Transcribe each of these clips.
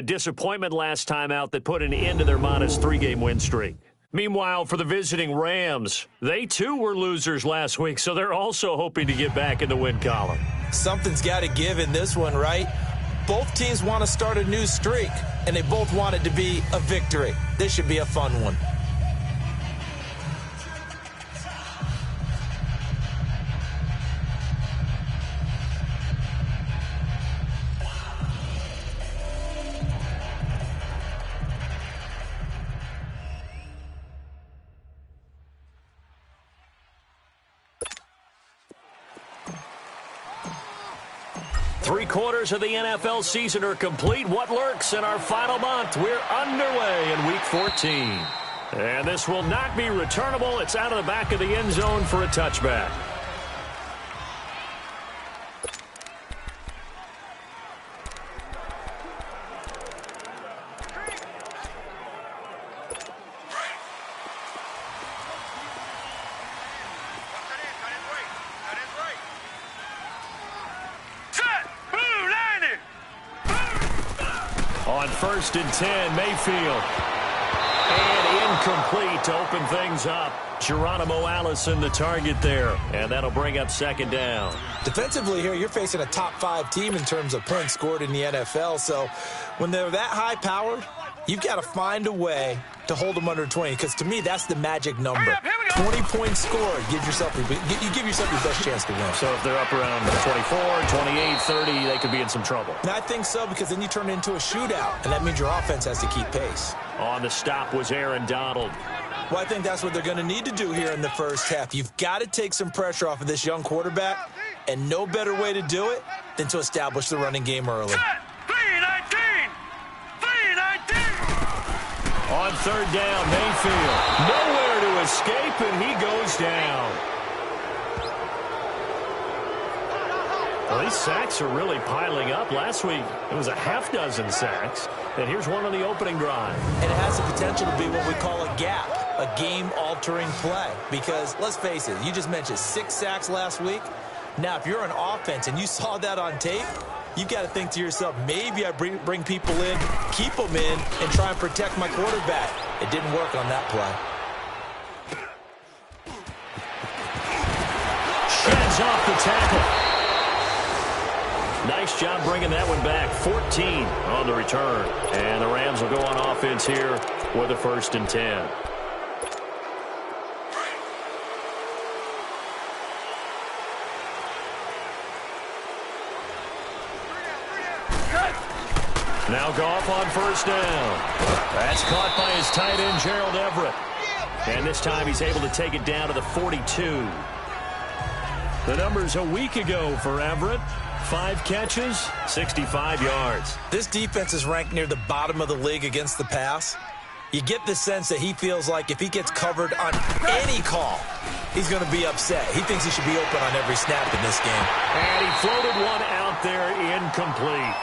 Disappointment last time out that put an end to their modest 3-game win streak. Meanwhile, for the visiting Rams, they too were losers last week, so they're also hoping to get back in the win column. Something's got to give in this one, right? Both teams want to start a new streak, and they both want it to be a victory. This should be a fun one. Three-quarters of the NFL season are complete. What lurks in our final month? We're underway in Week 14. And this will not be returnable. It's out of the back of the end zone for a touchback. On 1st and 10, Mayfield. And incomplete to open things up. Geronimo Allison the target there. And that'll bring up 2nd down. Defensively here, you're facing a top-5 team in terms of points scored in the NFL. So when they're that high-powered, you've got to find a way to hold them under 20. Because to me, that's the magic number. 20 points scored. You give yourself your best chance to win. So if they're up around 24, 28, 30, they could be in some trouble. And I think so, because then you turn it into a shootout, and that means your offense has to keep pace. On the stop was Aaron Donald. Well, I think that's what they're going to need to do here in the first half. You've got to take some pressure off of this young quarterback, and no better way to do it than to establish the running game early. On 3rd down, Mayfield. Nowhere to escape, and he goes down. Well, these sacks are really piling up. Last week, it was a half-dozen sacks. And here's one on the opening drive. And it has the potential to be what we call a gap, a game-altering play. Because, let's face it, you just mentioned 6 sacks last week. Now, if you're an offense and you saw that on tape, you've got to think to yourself, maybe I bring people in, keep them in, and try and protect my quarterback. It didn't work on that play. Sheds off the tackle. Nice job bringing that one back. 14 on the return. And the Rams will go on offense here with a 1st and 10. Now Goff on 1st down. That's caught by his tight end, Gerald Everett. And this time he's able to take it down to the 42. The numbers a week ago for Everett. 5 catches, 65 yards. This defense is ranked near the bottom of the league against the pass. You get the sense that he feels like if he gets covered on any call, he's going to be upset. He thinks he should be open on every snap in this game. And he floated one out there, incomplete.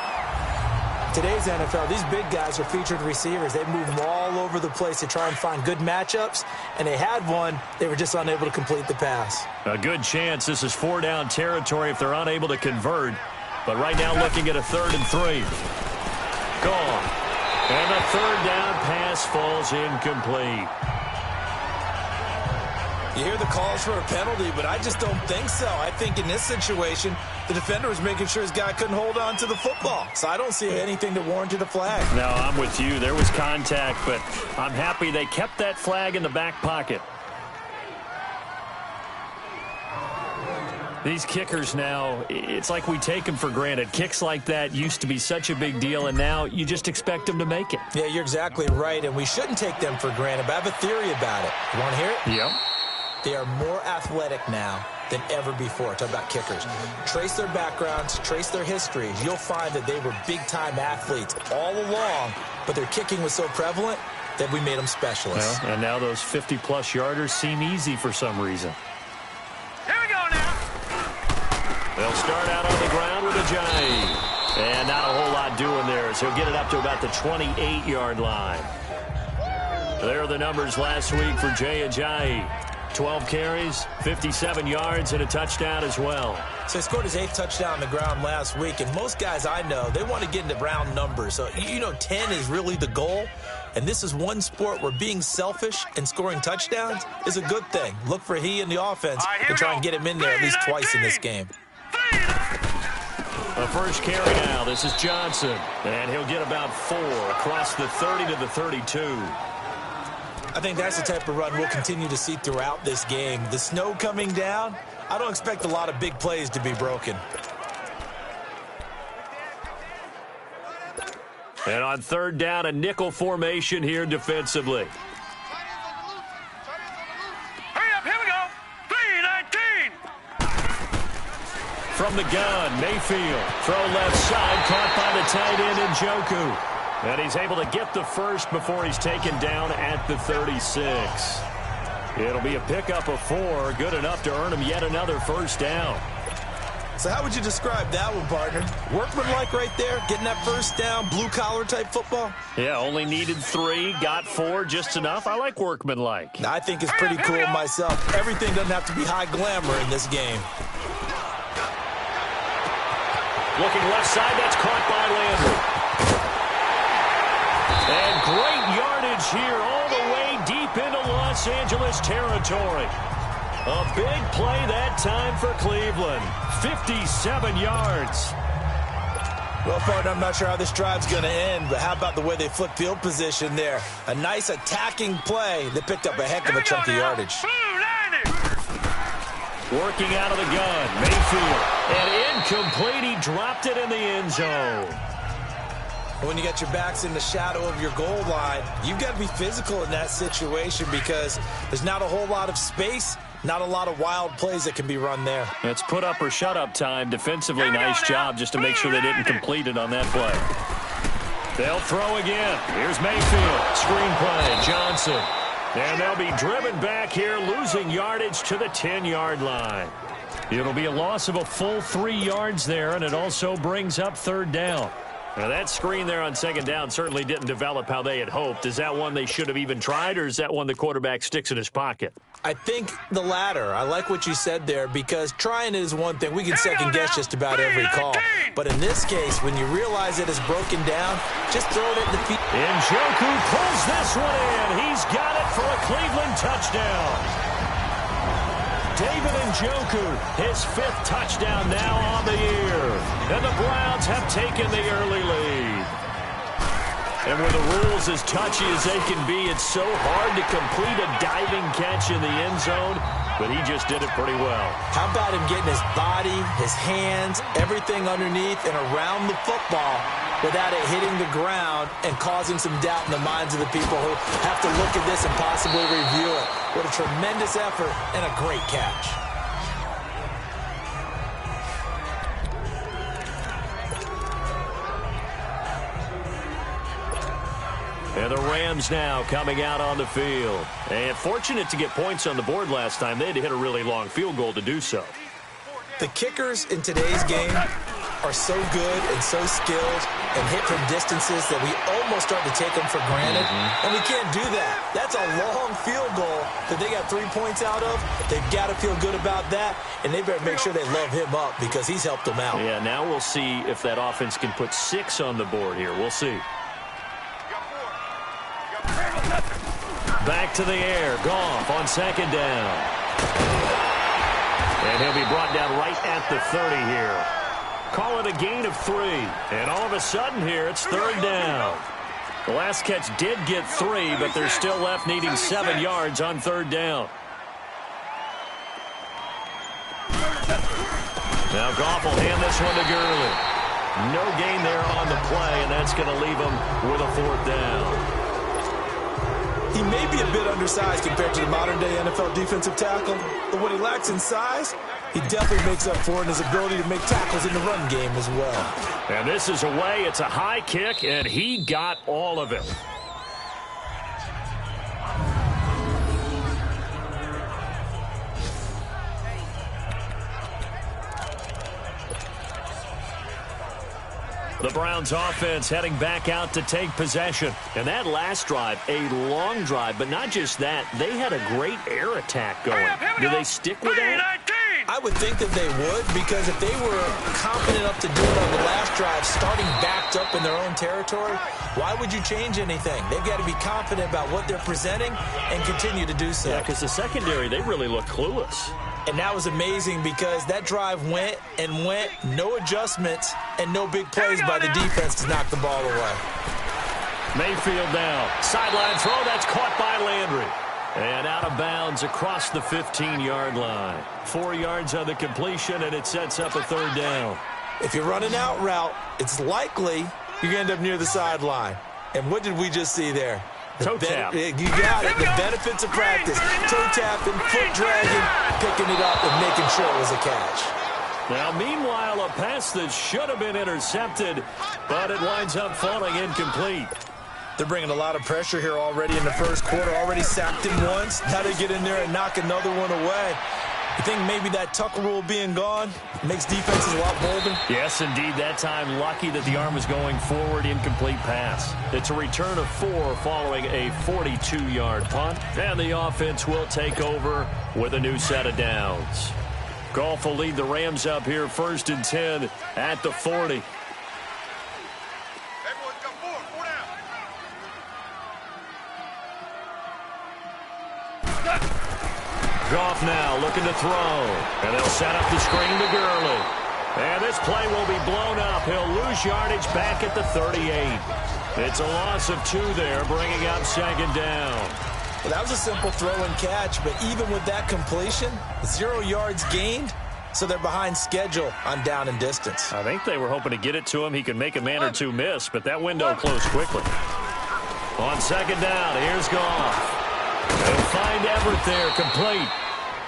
Today's NFL, these big guys are featured receivers. They move them all over the place to try and find good matchups, and they had one. They were just unable to complete the pass. A good chance this is 4-down territory if they're unable to convert. But right now looking at a 3rd and 3. Gone. And the 3rd down pass falls incomplete. You hear the calls for a penalty, but I just don't think so. I think in this situation, the defender was making sure his guy couldn't hold on to the football. So I don't see anything that warranted a flag. No, I'm with you. There was contact, but I'm happy they kept that flag in the back pocket. These kickers now, it's like we take them for granted. Kicks like that used to be such a big deal, and now you just expect them to make it. Yeah, you're exactly right, and we shouldn't take them for granted, but I have a theory about it. You want to hear it? Yep. They are more athletic now than ever before. Talk about kickers. Trace their backgrounds, trace their histories. You'll find that they were big-time athletes all along, but their kicking was so prevalent that we made them specialists. Well, and now those 50-plus yarders seem easy for some reason. Here we go now. They'll start out on the ground with Ajayi. And not a whole lot doing there, so he'll get it up to about the 28-yard line. There are the numbers last week for Jay Ajayi. 12 carries, 57 yards, and a touchdown as well. So he scored his 8th touchdown on the ground last week, and most guys I know, they want to get into round numbers. So, 10 is really the goal, and this is one sport where being selfish and scoring touchdowns is a good thing. Look for he and the offense to try and get him in there at least twice in this game. A first carry now. This is Johnson, and he'll get about 4 across the 30 to the 32. I think that's the type of run we'll continue to see throughout this game. The snow coming down, I don't expect a lot of big plays to be broken. And on third down, a nickel formation here defensively. Hurry up, here we go. 3-19. From the gun, Mayfield. Throw left side, caught by the tight end Njoku. And he's able to get the first before he's taken down at the 36. It'll be a pickup of 4, good enough to earn him yet another first down. So how would you describe that one, partner? Workmanlike right there, getting that first down, blue-collar type football? Yeah, only needed 3, got 4, just enough. I like workmanlike. I think it's pretty cool myself. Everything doesn't have to be high glamour in this game. Looking left side, that's caught by Landry. And great yardage here all the way deep into Los Angeles territory. A big play that time for Cleveland. 57 yards. Well, partner, I'm not sure how this drive's going to end, but how about the way they flip field position there? A nice attacking play. They picked up a heck of a chunk of yardage. Working out of the gun, Mayfield. And incomplete, he dropped it in the end zone. When you got your backs in the shadow of your goal line, you've got to be physical in that situation because there's not a whole lot of space, not a lot of wild plays that can be run there. It's put up or shut up time. Defensively, nice job just to make sure they didn't complete it on that play. They'll throw again. Here's Mayfield. Screen play. Johnson. And they'll be driven back here, losing yardage to the 10-yard line. It'll be a loss of a full 3 yards there, and it also brings up third down. Now, that screen there on second down certainly didn't develop how they had hoped. Is that one they should have even tried, or is that one the quarterback sticks in his pocket? I think the latter. I like what you said there because trying it is one thing. We can second-guess just about every call. But in this case, when you realize it is broken down, just throw it at the feet. Njoku pulls this one in. He's got it for a Cleveland touchdown. David Njoku, his 5th touchdown now on the year. And the Browns have taken the early lead. And with the rules as touchy as they can be, it's so hard to complete a diving catch in the end zone, but he just did it pretty well. How about him getting his body, his hands, everything underneath and around the football without it hitting the ground and causing some doubt in the minds of the people who have to look at this and possibly review it. What a tremendous effort and a great catch. And the Rams now coming out on the field. And fortunate to get points on the board last time. They had to hit a really long field goal to do so. The kickers in today's game are so good and so skilled and hit from distances that we almost start to take them for granted. And we can't do that. That's a long field goal that they got 3 points out of. They've got to feel good about that, and they better make sure they love him up because he's helped them out. Yeah, now we'll see if that offense can put 6 on the board here. We'll see. Back to the air. Goff on second down. And he'll be brought down right at the 30 here. Call it a gain of 3. And all of a sudden here, it's third down. The last catch did get 3, but they're still left needing 7 yards on third down. Now Goff will hand this one to Gurley. No gain there on the play, and that's going to leave him with a 4th down. He may be a bit undersized compared to the modern-day NFL defensive tackle, but what he lacks in size, he definitely makes up for in his ability to make tackles in the run game as well. And this is away. It's a high kick, and he got all of it. The Browns offense heading back out to take possession. And that last drive, a long drive, but not just that, they had a great air attack going. Do they stick with that? I would think that they would, because if they were confident enough to do it on the last drive, starting backed up in their own territory, why would you change anything? They've got to be confident about what they're presenting and continue to do so. Yeah, because the secondary, they really look clueless. And that was amazing because that drive went and went, no adjustments and no big plays by the defense to knock the ball away. Mayfield now. Sideline throw, that's caught by Landry. And out of bounds across the 15-yard line. 4 yards on the completion, and it sets up a third down. If you're running out route, it's likely you're going to end up near the sideline. And what did we just see there? Toe tap. You got it. The benefits of practice. Toe tapping, foot dragging, picking it up, and making sure it was a catch. Now, meanwhile, a pass that should have been intercepted, but it winds up falling incomplete. They're bringing a lot of pressure here already in the first quarter. Already sacked him once. Now they get in there and knock another one away. You think maybe that Tucker rule being gone makes defenses a lot bolder? Yes, indeed. That time, lucky that the arm was going forward, incomplete pass. It's a return of 4 following a 42-yard punt. And the offense will take over with a new set of downs. Goff will lead the Rams up here 1st and 10 at the 40. Goff now looking to throw. And they'll set up the screen to Gurley. And this play will be blown up. He'll lose yardage back at the 38. It's a loss of 2 there, bringing up 2nd down. Well, that was a simple throw and catch, but even with that completion, 0 yards gained, so they're behind schedule on down and distance. I think they were hoping to get it to him. He could make a man or two miss, but that window closed quickly. On 2nd down, here's Goff. They'll find Everett there, complete.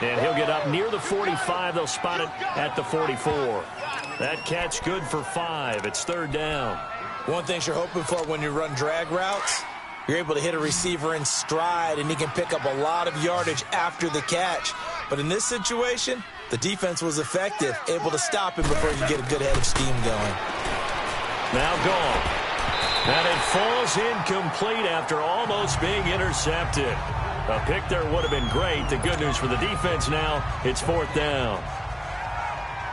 And he'll get up near the 45. They'll spot it at the 44. That catch good for 5. It's 3rd down. One thing you're hoping for when you run drag routes, you're able to hit a receiver in stride, and he can pick up a lot of yardage after the catch. But in this situation, the defense was effective, able to stop him before you get a good head of steam going. Now Goff. And it falls incomplete after almost being intercepted. A pick there would have been great. The good news for the defense now, it's 4th down.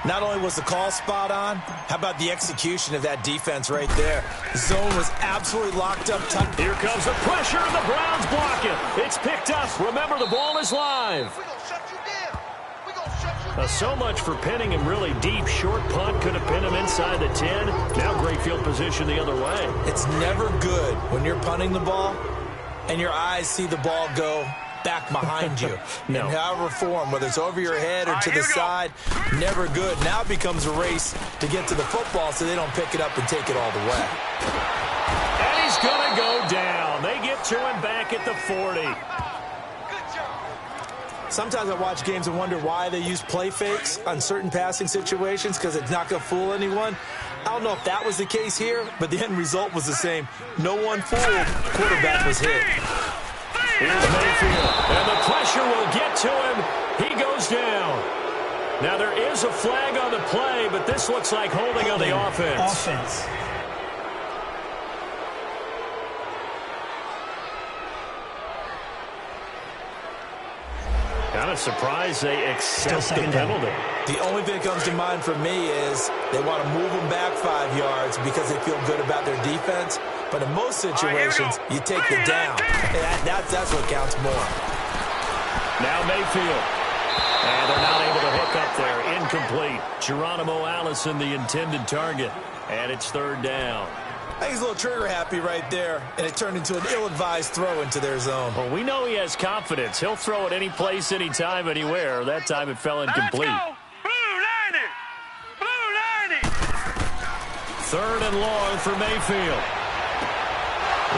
Not only was the call spot on, how about the execution of that defense right there? The zone was absolutely locked up tight. Here comes the pressure, and the Browns block it. It's picked up. Remember, the ball is live. So much for pinning him really deep. Short punt could have pinned him inside the 10. Now great field position the other way. It's never good when you're punting the ball and your eyes see the ball go back behind you. No. In however form, whether it's over your head or to the side, never good. Now it becomes a race to get to the football so they don't pick it up and take it all the way. And he's going to go down. They get to him back at the 40. Sometimes I watch games and wonder why they use play fakes on certain passing situations, because it's not going to fool anyone. I don't know if that was the case here, but the end result was the same. No one fooled. Quarterback was hit. Here's Mayfield, and the pressure will get to him. He goes down. Now there is a flag on the play, but this looks like holding on the offense. Kind of surprised they accept the penalty. The only thing that comes to mind for me is they want to move them back 5 yards because they feel good about their defense. But in most situations, you take the down. That's what counts more. Now Mayfield. And they're not able to hook up there. Incomplete. Geronimo Allison, the intended target. And it's 3rd down. I think he's a little trigger happy right there, and it turned into an ill-advised throw into their zone. Well, we know he has confidence. He'll throw it any place, anytime, anywhere. That time it fell incomplete. Let's go. Blue 90. Blue 90. 3rd and long for Mayfield.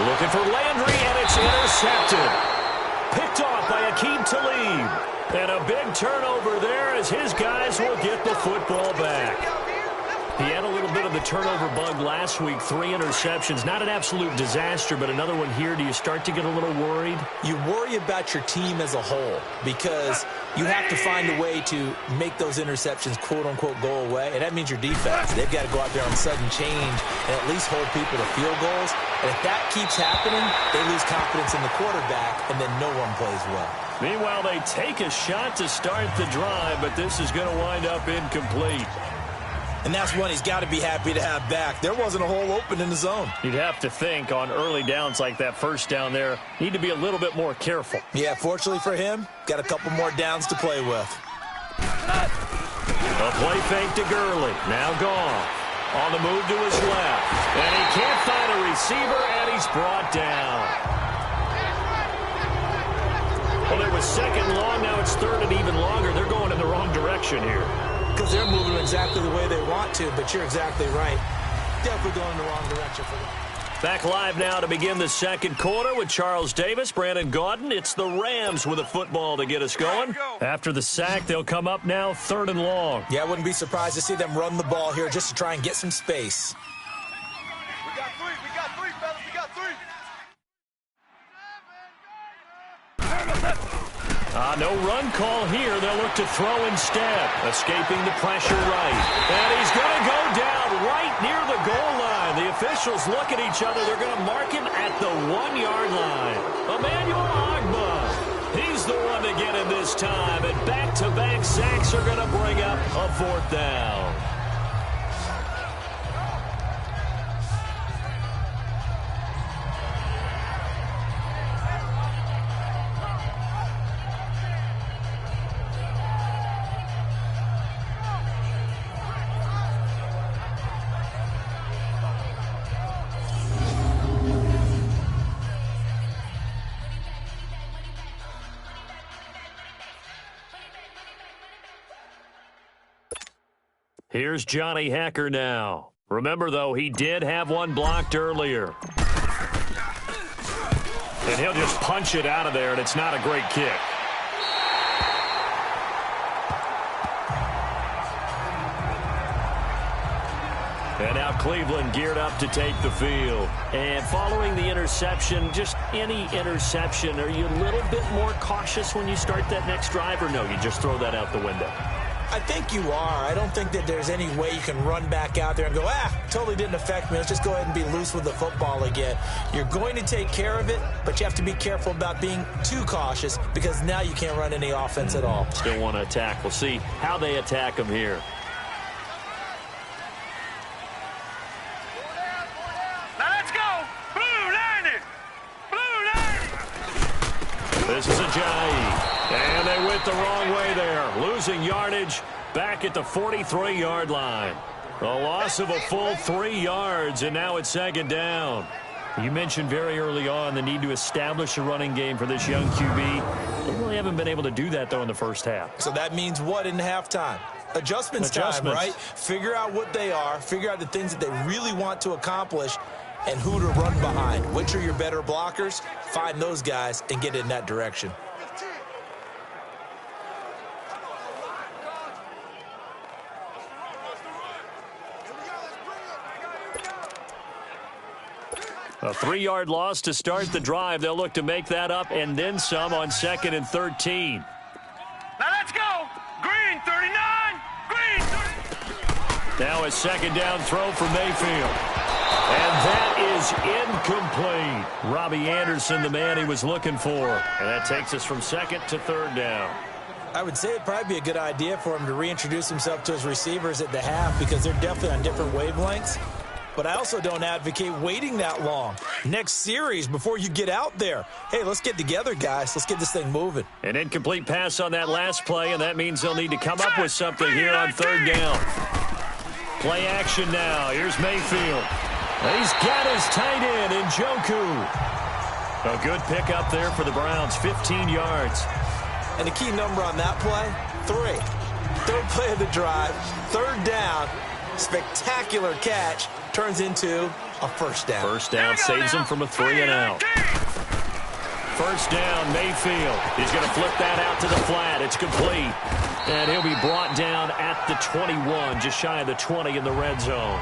Looking for Landry, and it's intercepted. Picked off by Aqib Talib. And a big turnover there as his guys will get the football back. He had a little bit of the the turnover bug last week, 3 interceptions. Not an absolute disaster, but another one here. Do you start to get a little worried? You worry about your team as a whole because you have to find a way to make those interceptions, quote-unquote, go away, and that means your defense. They've got to go out there on sudden change and at least hold people to field goals. And if that keeps happening, they lose confidence in the quarterback, and then no one plays well. Meanwhile, they take a shot to start the drive, but this is going to wind up incomplete. And that's one he's got to be happy to have back. There wasn't a hole open in the zone. You'd have to think on early downs like that first down there, need to be a little bit more careful. Yeah, fortunately for him, got a couple more downs to play with. A play fake to Gurley. Now gone. On the move to his left. And he can't find a receiver, and he's brought down. Well, it was second long. Now it's third and even longer. They're going in the wrong direction here. Because they're moving exactly the way they want to, but you're exactly right. Definitely going in the wrong direction for them. Back live now to begin the second quarter with Charles Davis, Brandon Gaudin. It's the Rams with a football to get us going. After the sack, they'll come up now third and long. Yeah, I wouldn't be surprised to see them run the ball here just to try and get some space. We got three, fellas. We got three. No run call here. They'll look to throw instead. Escaping the pressure right. And he's going to go down right near the goal line. The officials look at each other. They're going to mark him at the 1-yard line. Emmanuel Ogbah. He's the one to get him this time. And back-to-back sacks are going to bring up a fourth down. Here's Johnny Hacker now. Remember, though, he did have one blocked earlier. And he'll just punch it out of there, and it's not a great kick. And now Cleveland geared up to take the field. And following the interception, just any interception, are you a little bit more cautious when you start that next drive, or no, you just throw that out the window? I think you are. I don't think that there's any way you can run back out there and go, totally didn't affect me. Let's just go ahead and be loose with the football again. You're going to take care of it, but you have to be careful about being too cautious because now you can't run any offense at all. Still want to attack. We'll see how they attack him here. Now let's go. Blue 90. Blue 90. This is Ajayi. And they went the wrong way there. Losing yardage back at the 43-yard line. A loss of a full 3 yards, and now it's second down. You mentioned very early on the need to establish a running game for this young QB. They really haven't been able to do that, though, in the first half. So that means what in halftime? Adjustments time, right? Figure out what they are. Figure out the things that they really want to accomplish and who to run behind. Which are your better blockers? Find those guys and get in that direction. A 3-yard loss to start the drive. They'll look to make that up and then some on 2nd and 13. Now let's go. Green 39. Green 30. Now a second down throw for Mayfield. And that is incomplete. Robbie Anderson, the man he was looking for. And that takes us from 2nd to 3rd down. I would say it'd probably be a good idea for him to reintroduce himself to his receivers at the half because they're definitely on different wavelengths. But I also don't advocate waiting that long. Next series before you get out there. Hey, let's get together, guys. Let's get this thing moving. An incomplete pass on that last play, and that means they'll need to come up with something here on 3rd down. Play action now. Here's Mayfield. He's got his tight end in Njoku. A good pickup there for the Browns, 15 yards. And the key number on that play, 3. 3rd play of the drive, 3rd down, spectacular catch. Turns into a first down. First down saves him from a 3-and-out. First down, Mayfield. He's going to flip that out to the flat. It's complete. And he'll be brought down at the 21, just shy of the 20 in the red zone.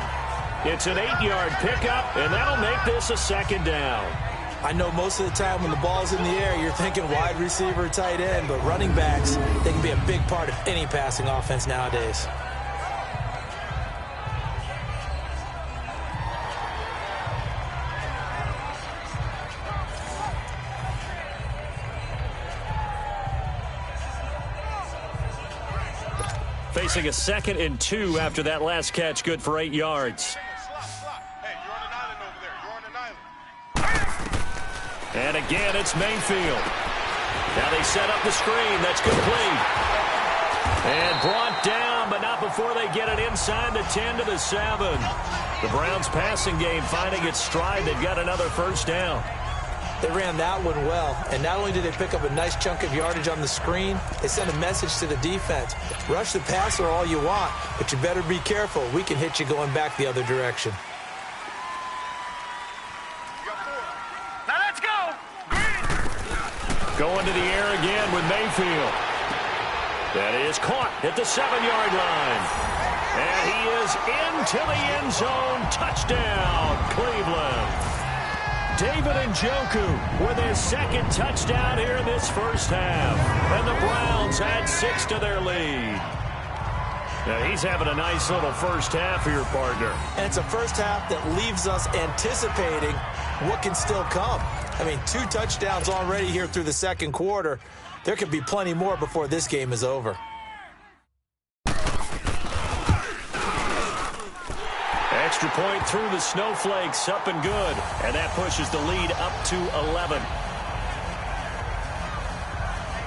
It's an 8-yard pickup, and that'll make this a second down. I know most of the time when the ball's in the air, you're thinking wide receiver, tight end, but running backs, they can be a big part of any passing offense nowadays. Facing a 2nd and 2 after that last catch, good for 8 yards. And again, it's Mayfield. Now they set up the screen. That's complete. And brought down, but not before they get it inside the 10 to the 7. The Browns passing game finding its stride. They've got another first down. They ran that one well, and not only did they pick up a nice chunk of yardage on the screen, they sent a message to the defense. Rush the passer all you want, but you better be careful. We can hit you going back the other direction. Now let's go. Green. Going to the air again with Mayfield. That is caught at the 7-yard line. And he is into the end zone. Touchdown, Cleveland. David Njoku with his 2nd touchdown here in this first half. And the Browns add 6 to their lead. Now he's having a nice little first half here, partner. And it's a first half that leaves us anticipating what can still come. I mean, 2 touchdowns already here through the second quarter. There could be plenty more before this game is over. Extra point through the snowflakes, up and good. And that pushes the lead up to 11.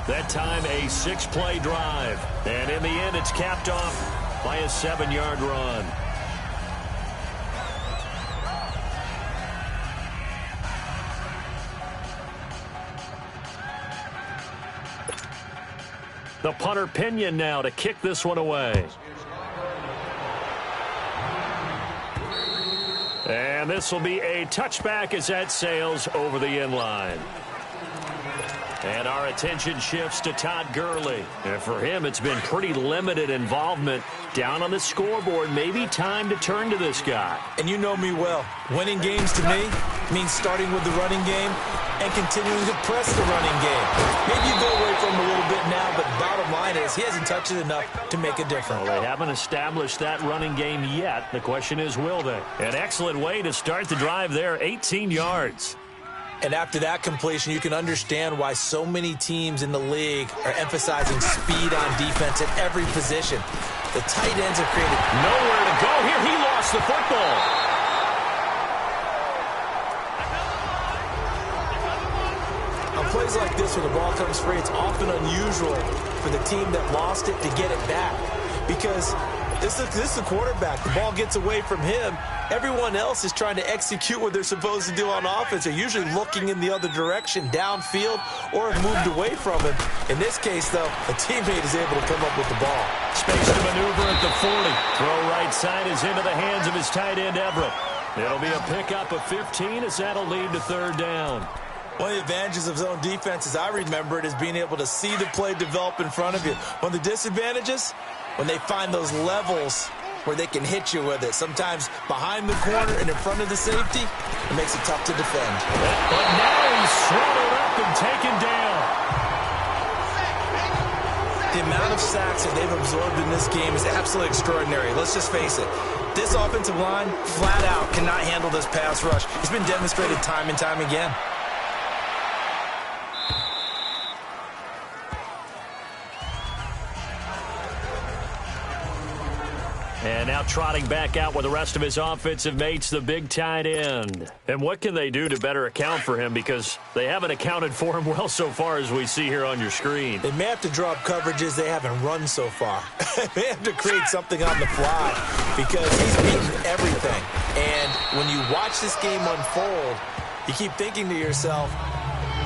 That time a 6-play drive. And in the end, it's capped off by a 7-yard run. The punter Pinion now to kick this one away. And this will be a touchback as that sails over the end line. And our attention shifts to Todd Gurley. And for him, it's been pretty limited involvement down on the scoreboard. Maybe time to turn to this guy. And you know me well. Winning games to me means starting with the running game and continuing to press the running game. Maybe you go away from him a little bit now, but bottom line is he hasn't touched it enough to make a difference. Well, they haven't established that running game yet. The question is, will they? An excellent way to start the drive there, 18 yards. And after that completion, you can understand why so many teams in the league are emphasizing speed on defense at every position. The tight ends have created nowhere to go here. He lost the football. On plays like this where the ball comes free, it's often unusual for the team that lost it to get it back. Because this is the quarterback. The ball gets away from him. Everyone else is trying to execute what they're supposed to do on offense. They're usually looking in the other direction, downfield, or have moved away from him. In this case, though, a teammate is able to come up with the ball. Space to maneuver at the 40. Throw right side is into the hands of his tight end, Everett. It'll be a pickup of 15 as that'll lead to 3rd down. One of the advantages of zone defense, as I remember it, is being able to see the play develop in front of you. One of the disadvantages, when they find those levels where they can hit you with it. Sometimes behind the corner and in front of the safety, it makes it tough to defend. But now he's swallowed up and taken down. The amount of sacks that they've absorbed in this game is absolutely extraordinary. Let's just face it. This offensive line, flat out, cannot handle this pass rush. It's been demonstrated time and time again. And now trotting back out with the rest of his offensive mates, the big tight end. And what can they do to better account for him? Because they haven't accounted for him well so far, as we see here on your screen. They may have to draw up coverages they haven't run so far. They have to create something on the fly because he's beaten everything. And when you watch this game unfold, you keep thinking to yourself,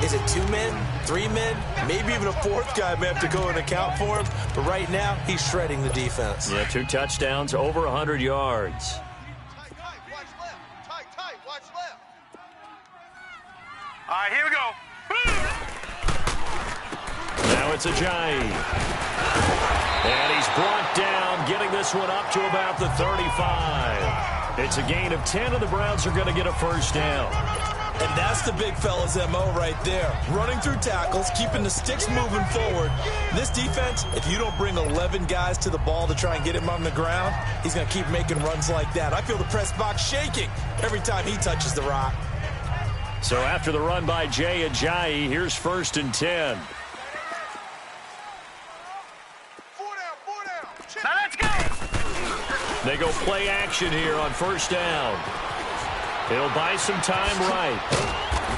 is it 2 men, 3 men, maybe even a 4th guy may have to go and account for him. But right now, he's shredding the defense. Yeah, 2 touchdowns, over 100 yards. Tight, watch left. Tight, watch left. All right, here we go. Now it's Ajayi. And he's brought down, getting this one up to about the 35. It's a gain of 10, and the Browns are going to get a first down. And that's the big fella's MO right there. Running through tackles, keeping the sticks moving forward. This defense, if you don't bring 11 guys to the ball to try and get him on the ground, he's going to keep making runs like that. I feel the press box shaking every time he touches the rock. So after the run by Jay Ajayi, here's 1st and 10. Now let's go. They go play action here on 1st down. He'll buy some time right.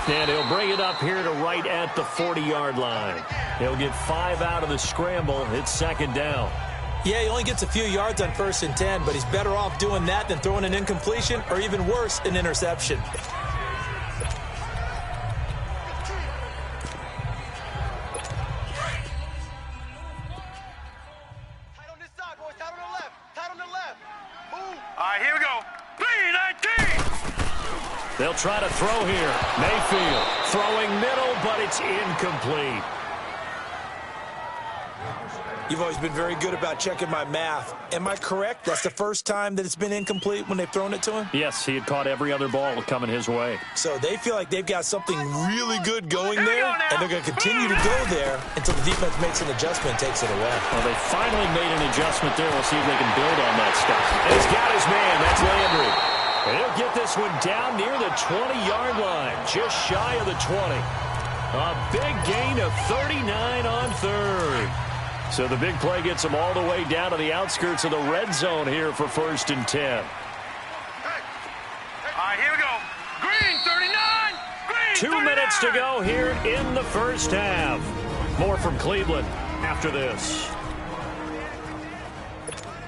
And he'll bring it up here to right at the 40-yard line. He'll get 5 out of the scramble. It's 2nd down. Yeah, he only gets a few yards on 1st and 10, but he's better off doing that than throwing an incompletion or even worse, an interception. All right, here we go. 3-19. They'll try to throw here. Mayfield throwing middle, but it's incomplete. You've always been very good about checking my math. Am I correct? That's the first time that it's been incomplete when they've thrown it to him? Yes, he had caught every other ball coming his way. So they feel like they've got something really good going there, and they're going to continue to go there until the defense makes an adjustment and takes it away. Well, they finally made an adjustment there. We'll see if they can build on that stuff. And he's got his man. That's Landry. And he'll get this one down near the 20-yard line, just shy of the 20. A big gain of 39 on 3rd. So the big play gets them all the way down to the outskirts of the red zone here for 1st and 10. All right, here we go. Green 39. Green 2 39. minutes to go here in the first half. More from Cleveland after this.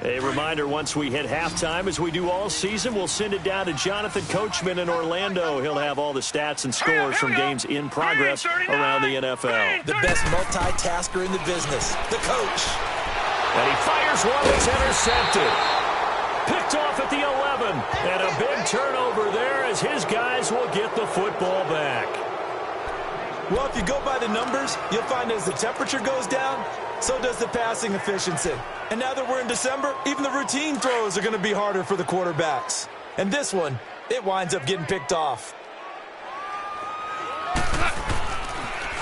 A reminder, once we hit halftime, as we do all season, we'll send it down to Jonathan Coachman in Orlando. He'll have all the stats and scores from games in progress around the NFL. The best multitasker in the business, the coach. And he fires one that's intercepted. Picked off at the 11. And a big turnover there as his guys will get the football back. Well, if you go by the numbers, you'll find as the temperature goes down, so does the passing efficiency. And now that we're in December, even the routine throws are going to be harder for the quarterbacks. And this one, it winds up getting picked off.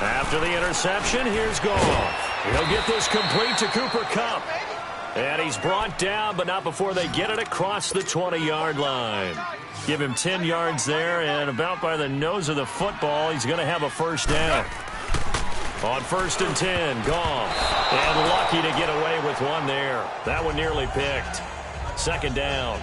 After the interception, here's Goff. He'll get this complete to Cooper Kupp. And he's brought down, but not before they get it across the 20-yard line. Give him 10 yards there, and about by the nose of the football, he's going to have a first down. On 1st and 10, Goff. And lucky to get away with one there. That one nearly picked. 2nd down.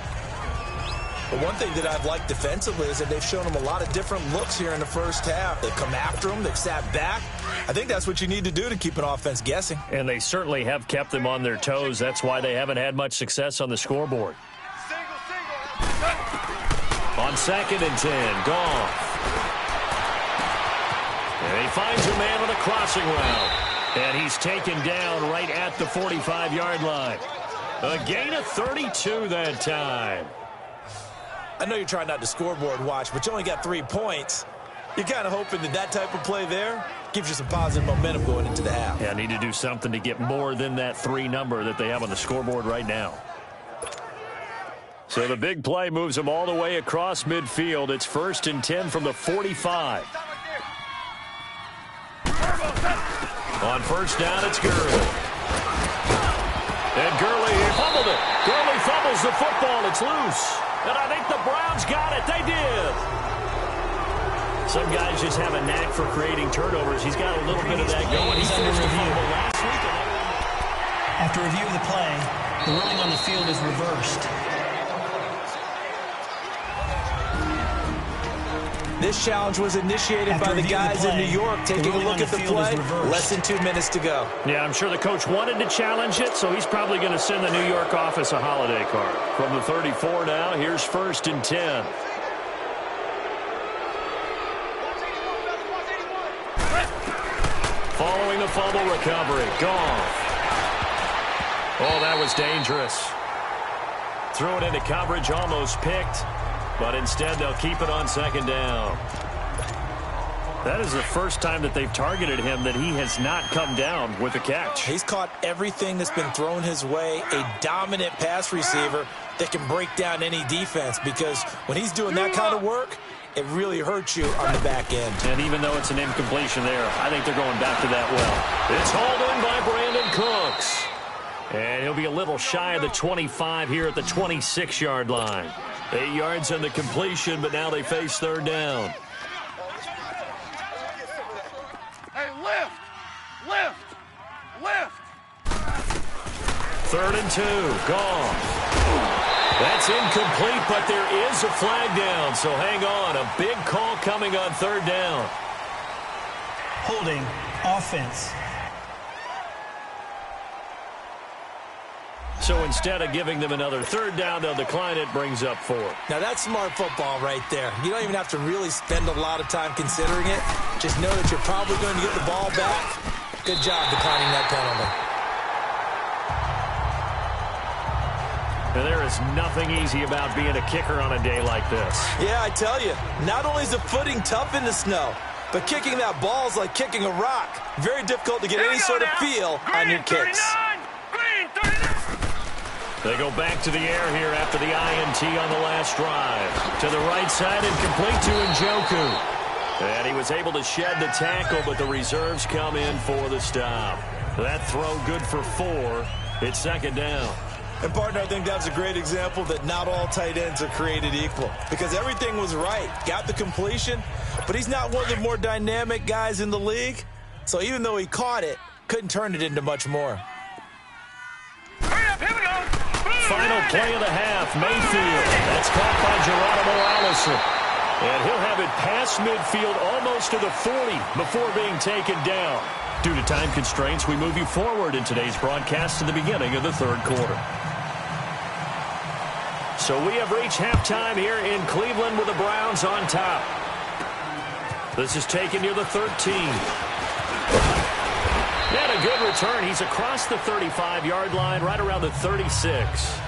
But one thing that I've liked defensively is that they've shown them a lot of different looks here in the first half. They've come after them. They've sat back. I think that's what you need to do to keep an offense guessing. And they certainly have kept them on their toes. That's why they haven't had much success on the scoreboard. On 2nd and 10, Goff. And he finds a man on a crossing route. And he's taken down right at the 45-yard line. A gain of 32 that time. I know you're trying not to scoreboard watch, but you only got 3 points. You're kind of hoping that type of play there gives you some positive momentum going into the half. Yeah, need to do something to get more than that 3 number that they have on the scoreboard right now. So the big play moves them all the way across midfield. It's 1st and 10 from the 45. On 1st down, it's Gurley. And Gurley fumbled it. Gurley fumbles the football. It's loose. And I think the Browns got it. They did. Some guys just have a knack for creating turnovers. He's got a little bit of that going. He's under review last week. After review of the play, the ruling on the field is reversed. This challenge was initiated by the guys in New York. Taking a look at the play, less than 2 minutes to go. Yeah, I'm sure the coach wanted to challenge it, so he's probably going to send the New York office a holiday card. From the 34 now, here's 1st and 10. Following the fumble recovery, Goff. Oh, that was dangerous. Threw it into coverage, almost picked. But instead, they'll keep it on 2nd down. That is the first time that they've targeted him that he has not come down with a catch. He's caught everything that's been thrown his way. A dominant pass receiver. that can break down any defense, because when he's doing that kind of work, it really hurts you on the back end. And even though it's an incompletion there, I think they're going back to that well. It's hauled in by Brandon Cooks. And he'll be a little shy of the 25 here at the 26-yard line. 8 yards on the completion, but now they face third down. Hey, lift! Lift! Lift! 3rd and 2, gone. That's incomplete, but there is a flag down, so hang on. A big call coming on 3rd down. Holding, offense. So instead of giving them another 3rd down, they'll decline it, brings up 4. Now, that's smart football right there. You don't even have to really spend a lot of time considering it. Just know that you're probably going to get the ball back. Good job declining that penalty. And there is nothing easy about being a kicker on a day like this. Yeah, I tell you, not only is the footing tough in the snow, but kicking that ball is like kicking a rock. Very difficult to get any sort of feel on your kicks. Green, 39. They go back to the air here after the INT on the last drive. To the right side and complete to Njoku. And he was able to shed the tackle, but the reserves come in for the stop. That throw good for 4. It's 2nd down. And, partner, I think that's a great example that not all tight ends are created equal, because everything was right. Got the completion, but he's not one of the more dynamic guys in the league. So even though he caught it, couldn't turn it into much more. Hurry up, here we go. Final play of the half, Mayfield. That's caught by Geronimo Allison. And he'll have it past midfield almost to the 40 before being taken down. Due to time constraints, we move you forward in today's broadcast to the beginning of the 3rd quarter. So we have reached halftime here in Cleveland with the Browns on top. This is taken near the 13. And a good return. He's across the 35-yard line, right around the 36.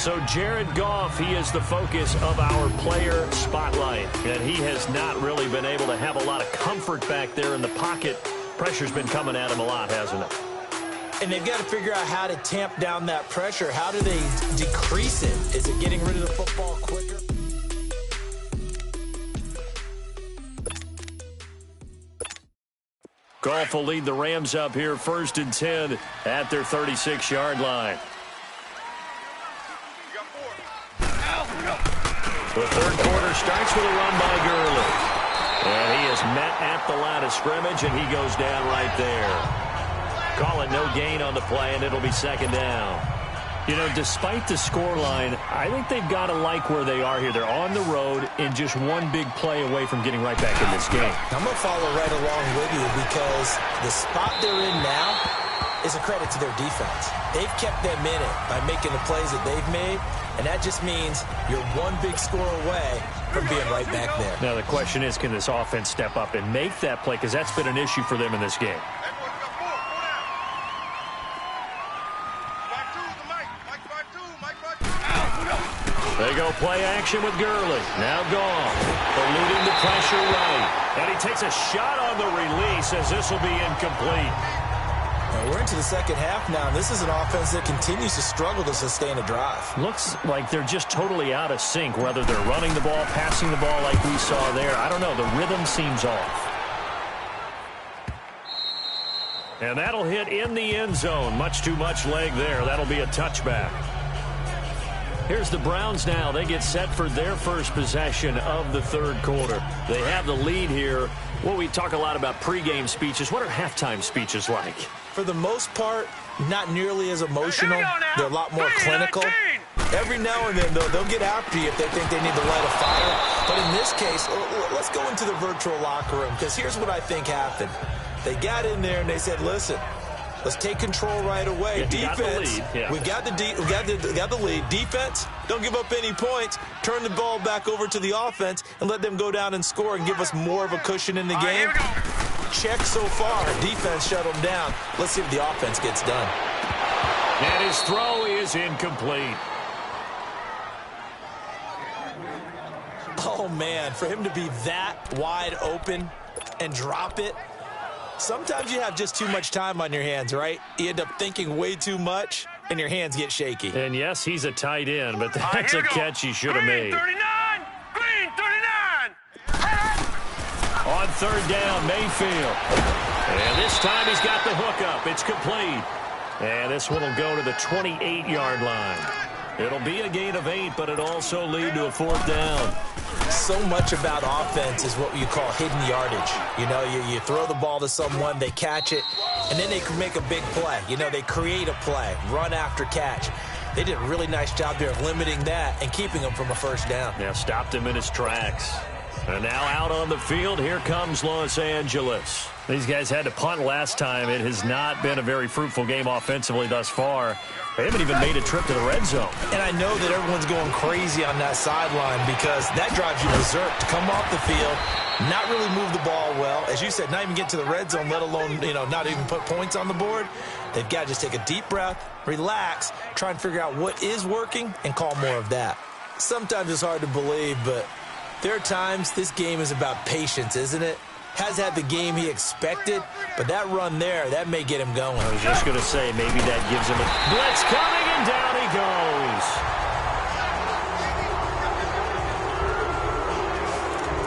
So Jared Goff, he is the focus of our player spotlight. And he has not really been able to have a lot of comfort back there in the pocket. Pressure's been coming at him a lot, hasn't it? And they've got to figure out how to tamp down that pressure. How do they decrease it? Is it getting rid of the football quicker? Goff will lead the Rams up here 1st and 10 at their 36-yard line. The 3rd quarter starts with a run by Gurley. And he is met at the line of scrimmage, and he goes down right there. Call it no gain on the play, and it'll be 2nd down. You know, despite the scoreline, I think they've got to like where they are here. They're on the road and just one big play away from getting right back in this game. I'm going to follow right along with you, because the spot they're in now is a credit to their defense. They've kept them in it by making the plays that they've made, and that just means you're one big score away from being right back there. Now, the question is, can this offense step up and make that play? Because that's been an issue for them in this game. They go play action with Gurley. Now Goff, eluding the pressure right. And he takes a shot on the release as this will be incomplete. Now we're into the 2nd half now, and this is an offense that continues to struggle to sustain a drive. Looks like they're just totally out of sync, whether they're running the ball, passing the ball like we saw there. I don't know. The rhythm seems off. And that'll hit in the end zone. Much too much leg there. That'll be a touchback. Here's the Browns now. They get set for their first possession of the 3rd quarter. They have the lead here. Well, we talk a lot about pregame speeches. What are halftime speeches like? For the most part, not nearly as emotional. They're a lot more clinical. Every now and then, though, they'll get after you if they think they need to light a fire. But in this case, let's go into the virtual locker room, because here's what I think happened. They got in there and they said, listen, let's take control right away. Yeah, defense, we got the lead. Defense, don't give up any points. Turn the ball back over to the offense and let them go down and score and give us more of a cushion in the game. Check so far. Defense shut them down. Let's see if the offense gets done. And his throw is incomplete. Oh, man, for him to be that wide open and drop it. Sometimes you have just too much time on your hands, right? You end up thinking way too much. and your hands get shaky. And yes, he's a tight end, but that's a catch he should have made. 39! Green 39! On third down, Mayfield. And this time he's got the hookup. It's complete. And this one will go to the 28-yard line. It'll be a gain of 8, but it'll also lead to a fourth down. So much about offense is what you call hidden yardage. You know, you throw the ball to someone, they catch it, and then they can make a big play. You know, they create a play, run after catch. They did a really nice job there of limiting that and keeping him from a first down. Yeah, stopped him in his tracks. And now out on the field, here comes Los Angeles. These guys had to punt last time. It has not been a very fruitful game offensively thus far. They haven't even made a trip to the red zone. And I know that everyone's going crazy on that sideline because that drives you berserk to come off the field, not really move the ball well. As you said, not even get to the red zone, let alone, not even put points on the board. They've got to just take a deep breath, relax, try and figure out what is working and call more of that. Sometimes it's hard to believe, but there are times this game is about patience, isn't it? Has had the game he expected, but that run there, that may get him going. I was just going to say, maybe that gives him a blitz coming, and down he goes.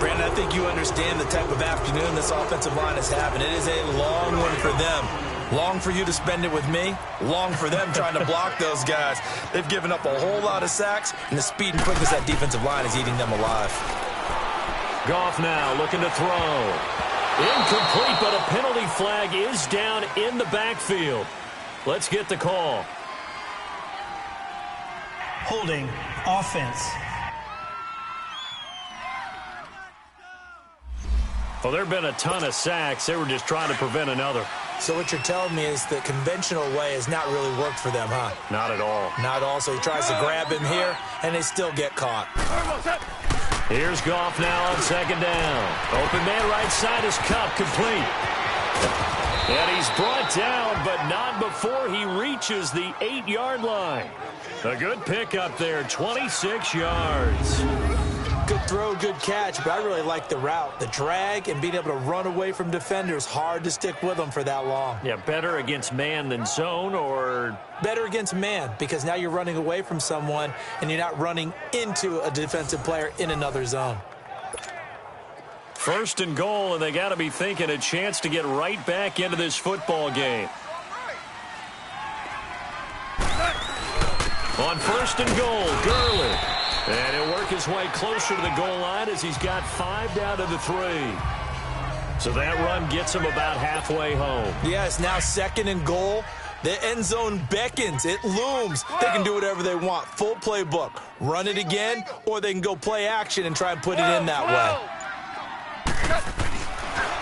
Brandon, I think you understand the type of afternoon this offensive line is having. It is a long one for them. Long for you to spend it with me. Long for them trying to block those guys. They've given up a whole lot of sacks, and the speed and quickness of that defensive line is eating them alive. Goff now looking to throw. Incomplete, but a penalty flag is down in the backfield. Let's get the call. Holding offense. Well, there have been a ton of sacks. They were just trying to prevent another. So what you're telling me is the conventional way has not really worked for them, huh? Not at all. Not at all. So he tries to grab him here, and they still get caught. Here's Goff now on second down. Open man right side is Cup, complete. And he's brought down, but not before he reaches the 8-yard line. A good pickup there, 26 yards. Good throw, good catch, but I really like the route. The drag and being able to run away from defenders, hard to stick with them for that long. Yeah, better against man than zone, or? Better against man, because now you're running away from someone and you're not running into a defensive player in another zone. First and goal, and they got to be thinking a chance to get right back into this football game. On first and goal, Gurley. And he'll work his way closer to the goal line as he's got 5 down to the 3. So that run gets him about halfway home. Yes, now second and goal. The end zone beckons. It looms. They can do whatever they want. Full playbook. Run it again, or they can go play action and try and put it in that way.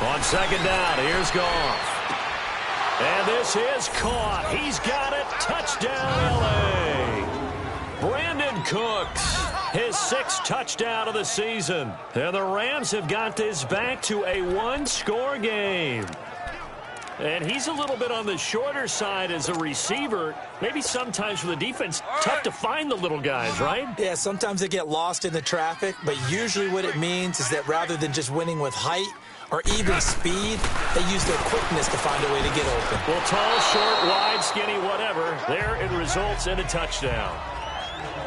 On second down, here's Goff. And this is caught. He's got it. Touchdown, L.A. Brandon Cooks, his 6th touchdown of the season. And the Rams have got this back to a 1-score game. And he's a little bit on the shorter side as a receiver. Maybe sometimes for the defense, tough to find the little guys, right? Yeah, sometimes they get lost in the traffic, but usually what it means is that rather than just winning with height or even speed, they use their quickness to find a way to get open. Well, tall, short, wide, skinny, whatever, there it results in a touchdown.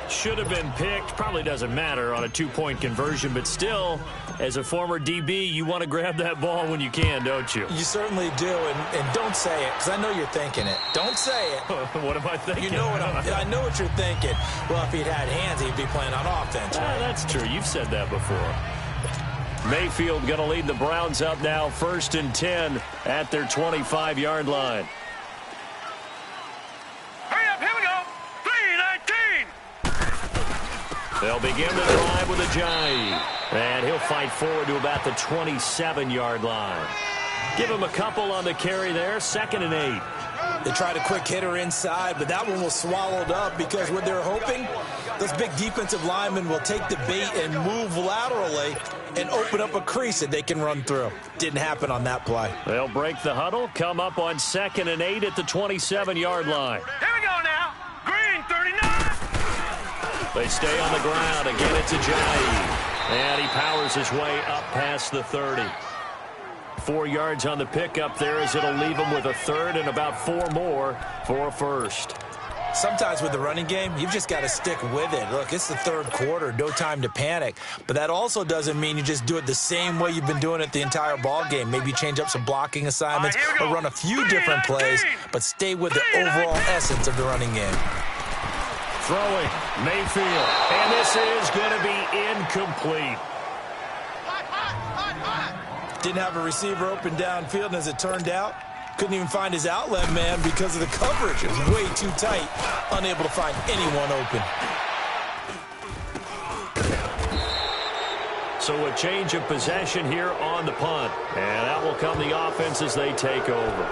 Should have been picked. Probably doesn't matter on a 2-point conversion, but still, as a former DB, you want to grab that ball when you can, don't you? You certainly do, and don't say it, because I know you're thinking it. Don't say it. What am I thinking? You know what I know what you're thinking. Well, if he'd had hands, he'd be playing on offense, right? That's true. You've said that before. Mayfield going to lead the Browns up now, 1st and 10 at their 25-yard line. They'll begin the drive with Ajayi. And he'll fight forward to about the 27-yard line. Give him a couple on the carry there, 2nd and 8. They tried a quick hitter inside, but that one was swallowed up because what they're hoping, those big defensive linemen will take the bait and move laterally and open up a crease that they can run through. Didn't happen on that play. They'll break the huddle, come up on 2nd and 8 at the 27-yard line. Here we go now. Green 39. They stay on the ground. Again, it's Ajayi. And he powers his way up past the 30. 4 yards on the pickup there as it'll leave him with a 3rd and about 4 more for a 1st. Sometimes with the running game, you've just got to stick with it. Look, it's the third quarter, no time to panic. But that also doesn't mean you just do it the same way you've been doing it the entire ball game. Maybe change up some blocking assignments or run a few different plays, but stay with the overall essence of the running game. Throwing, Mayfield, and this is going to be incomplete. Didn't have a receiver open downfield, and as it turned out, couldn't even find his outlet man because of the coverage. It was way too tight, unable to find anyone open. So a change of possession here on the punt. And that will come the offense as they take over.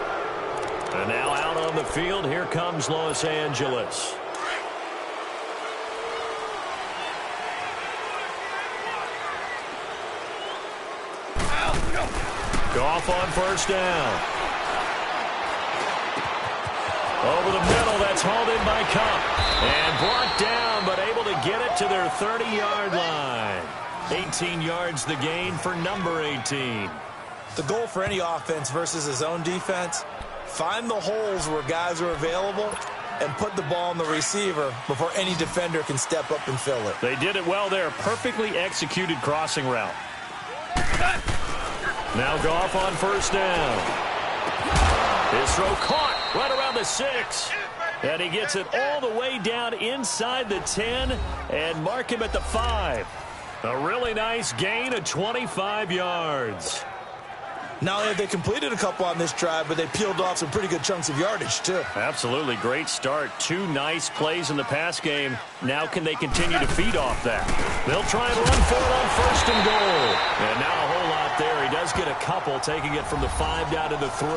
And now out on the field, here comes Los Angeles. Goff on first down. Over the middle, that's hauled in by Kupp. And brought down, but able to get it to their 30-yard line. 18 yards the gain for number 18. The goal for any offense versus his own defense, find the holes where guys are available and put the ball on the receiver before any defender can step up and fill it. They did it well there. Perfectly executed crossing route. Now Goff on first down. His throw caught right around the 6. And he gets it all the way down inside the 10 and mark him at the 5. A really nice gain of 25 yards. Not only have they completed a couple on this drive, but they peeled off some pretty good chunks of yardage, too. Absolutely. Great start. 2 nice plays in the pass game. Now can they continue to feed off that? They'll try and run for it on first and goal. And now a whole lot there. He does get a couple, taking it from the 5 down to the 3.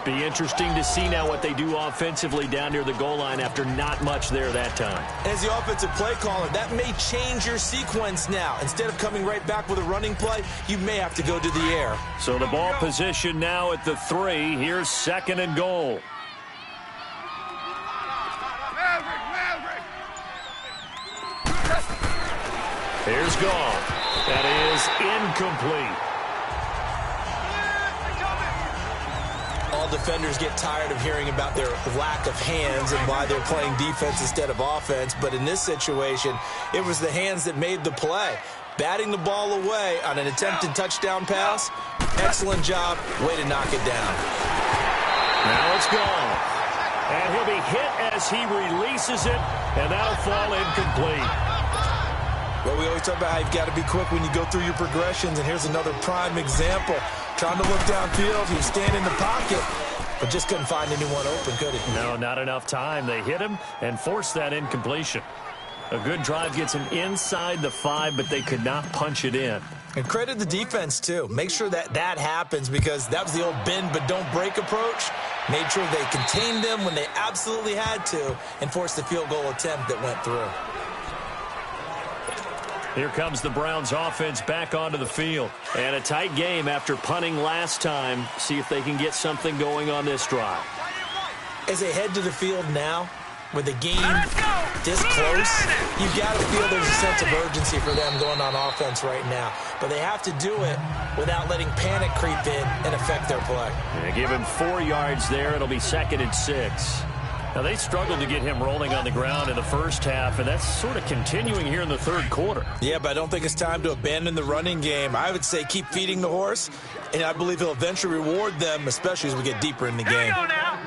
Be interesting to see now what they do offensively down near the goal line after not much there that time. As the offensive play caller, that may change your sequence now. Instead of coming right back with a running play, you may have to go to the air. So the ball position now at the 3. Here's second and goal. Here's Goff. That is incomplete. All defenders get tired of hearing about their lack of hands and why they're playing defense instead of offense. But in this situation, it was the hands that made the play. Batting the ball away on an attempted touchdown pass. Excellent job. Way to knock it down. Now it's gone. And he'll be hit as he releases it, and that'll fall incomplete. Well, we always talk about how you've got to be quick when you go through your progressions, and here's another prime example. Trying to look downfield, he was standing in the pocket, but just couldn't find anyone open, could he? No, not enough time. They hit him and forced that incompletion. A good drive gets him inside the 5, but they could not punch it in. And credit the defense, too. Make sure that that happens, because that was the old bend but don't break approach. Made sure they contained them when they absolutely had to and forced the field goal attempt that went through. Here comes the Browns offense back onto the field. And a tight game after punting last time. See if they can get something going on this drive. As they head to the field now, with the game this close, you've got to feel there's a sense of urgency for them going on offense right now. But they have to do it without letting panic creep in and affect their play. Yeah, give him 4 yards there. It'll be 2nd and 6. Now, they struggled to get him rolling on the ground in the first half, and that's sort of continuing here in the third quarter. Yeah, but I don't think it's time to abandon the running game. I would say keep feeding the horse, and I believe he'll eventually reward them, especially as we get deeper in the game. Here we go now.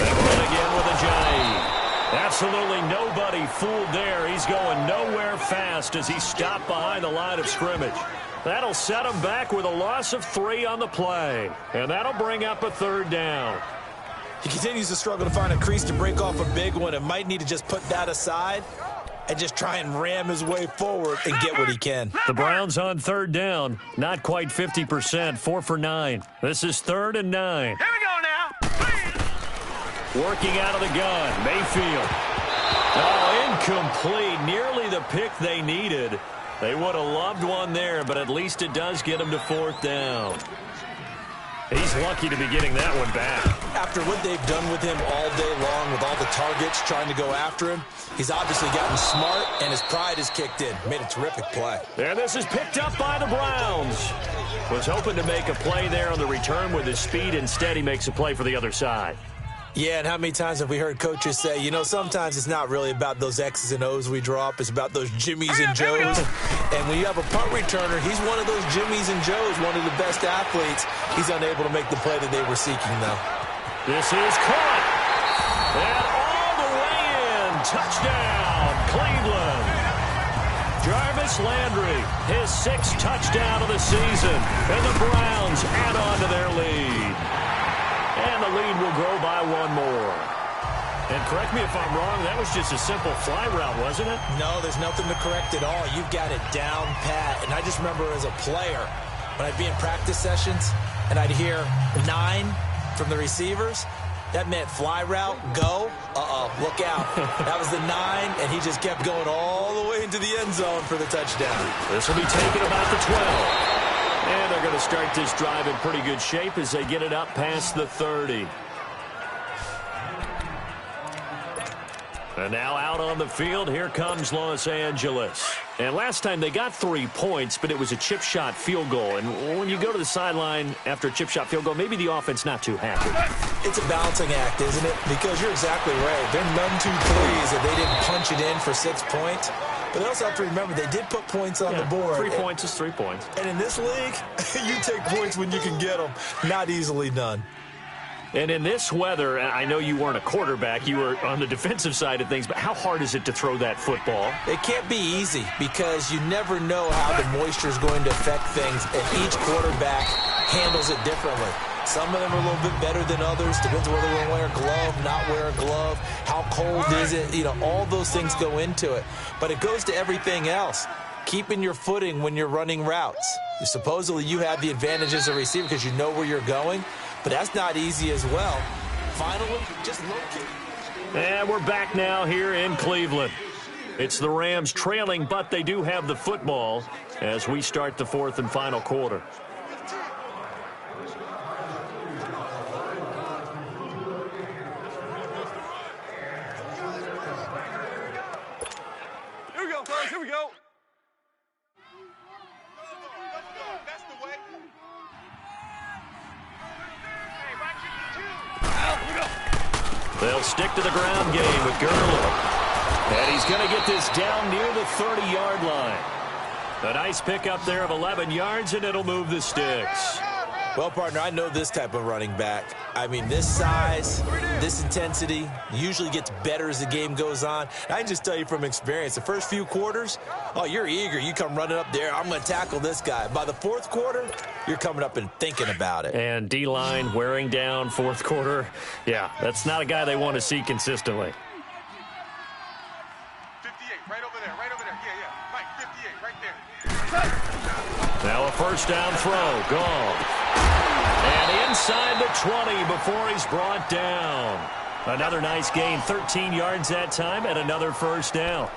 And run again with a J. Absolutely nobody fooled there. He's going nowhere fast as he stopped behind the line of scrimmage. That'll set him back with a loss of 3 on the play, and that'll bring up a 3rd down. He continues to struggle to find a crease to break off a big one, and might need to just put that aside and just try and ram his way forward and get what he can. The Browns on 3rd down. Not quite 50%. 4 for 9. This is 3rd and 9. Here we go now. Working out of the gun. Mayfield. Oh, incomplete. Nearly the pick they needed. They would have loved one there, but at least it does get them to 4th down. He's lucky to be getting that one back. After what they've done with him all day long, with all the targets trying to go after him, he's obviously gotten smart, and his pride has kicked in. Made a terrific play. And this is picked up by the Browns. Was hoping to make a play there on the return with his speed. Instead, he makes a play for the other side. Yeah, and how many times have we heard coaches say, you know, sometimes it's not really about those X's and O's we draw up. It's about those Jimmies and Joes. And when you have a punt returner, he's one of those Jimmies and Joes, one of the best athletes. He's unable to make the play that they were seeking, though. This is caught. And all the way in. Touchdown, Cleveland. Jarvis Landry, his 6th touchdown of the season. And the Browns add on to their lead. And the lead will grow by 1 more. And correct me if I'm wrong, that was just a simple fly route, wasn't it? No, there's nothing to correct at all. You've got it down pat. And I just remember as a player, when I'd be in practice sessions, and I'd hear 9 from the receivers, that meant fly route, go. Look out. That was the 9, and he just kept going all the way into the end zone for the touchdown. This will be taken about the 12. And they're going to start this drive in pretty good shape as they get it up past the 30. And now out on the field, here comes Los Angeles. And last time they got 3 points, but it was a chip shot field goal. And when you go to the sideline after a chip shot field goal, maybe the offense not too happy. It's a balancing act, isn't it? Because you're exactly right. They're none too pleased that they didn't punch it in for 6 points. But they also have to remember they did put points on the board. 3 points is 3 points. And in this league, you take points when you can get them. Not easily done. And in this weather, I know you weren't a quarterback. You were on the defensive side of things. But how hard is it to throw that football? It can't be easy because you never know how the moisture is going to affect things. And each quarterback handles it differently. Some of them are a little bit better than others. Depends whether they're going to wear a glove, not wear a glove. How cold is it? You know, all those things go into it. But it goes to everything else. Keeping your footing when you're running routes. Supposedly you have the advantage as a receiver because you know where you're going. But that's not easy as well. Finally, just locate. And we're back now here in Cleveland. It's the Rams trailing, but they do have the football as we start the 4th and final quarter. Here we go, guys. Here we go. That's the way. They'll stick to the ground game with Gurley. And he's going to get this down near the 30-yard line. A nice pickup there of 11 yards, and it'll move the sticks. Well, partner, I know this type of running back. I mean, this size, this intensity usually gets better as the game goes on. I can just tell you from experience, the first few quarters, oh, you're eager. You come running up there, I'm going to tackle this guy. By the 4th quarter, you're coming up and thinking about it. And D-line wearing down 4th quarter. Yeah, that's not a guy they want to see consistently. 58, right over there, right over there. Yeah, Mike, 58, right there. Now a first down throw, gone. And inside the 20 before he's brought down. Another nice gain, 13 yards that time, and another first down.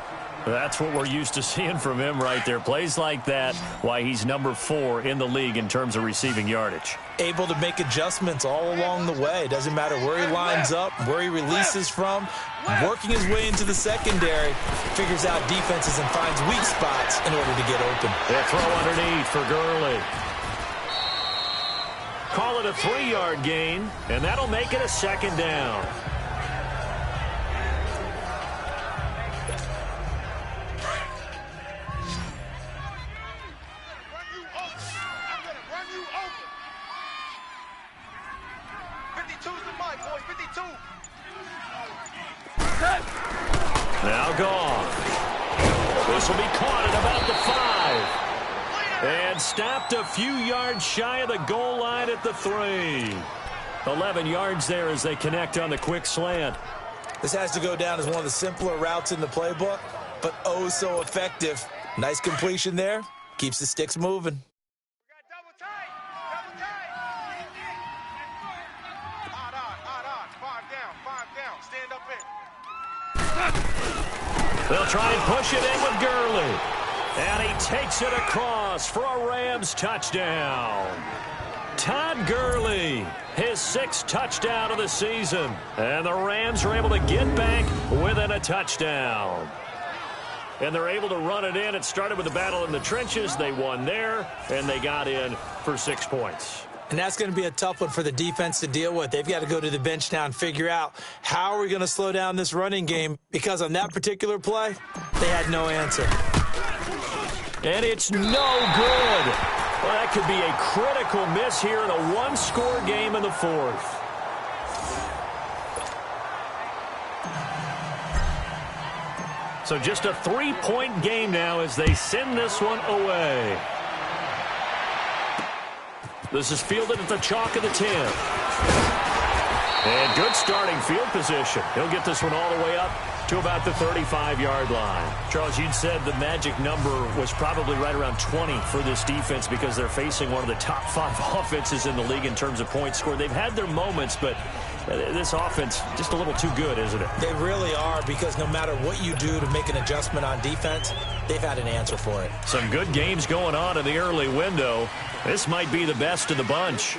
That's what we're used to seeing from him right there. Plays like that, why he's number 4 in the league in terms of receiving yardage. Able to make adjustments all along the way. Doesn't matter where he lines up, where he releases from. Working his way into the secondary, figures out defenses and finds weak spots in order to get open. They'll throw underneath for Gurley. Call it a 3-yard gain, and that'll make it a 2nd down. Now gone. This will be caught at about the 5. And stopped a few yards shy of the goal line at the 3. 11 yards there as they connect on the quick slant. This has to go down as one of the simpler routes in the playbook, but oh so effective. Nice completion there. Keeps the sticks moving. They'll try and push it in with Gurley. And he takes it across for a Rams touchdown. Todd Gurley, his 6th touchdown of the season. And the Rams are able to get back within a touchdown. And they're able to run it in. It started with a battle in the trenches. They won there, and they got in for 6 points. And that's going to be a tough one for the defense to deal with. They've got to go to the bench now and figure out how are we going to slow down this running game, because on that particular play, they had no answer. And it's no good. Well, that could be a critical miss here in a one-score game in the fourth. So just a 3-point game now as they send this one away. This is fielded at the chalk of the 10. And good starting field position. He'll get this one all the way up to about the 35-yard line. Charles, you'd said the magic number was probably right around 20 for this defense because they're facing one of the top 5 offenses in the league in terms of points scored. They've had their moments, but this offense just a little too good, isn't it? They really are, because no matter what you do to make an adjustment on defense, they've had an answer for it. Some good games going on in the early window. This might be the best of the bunch.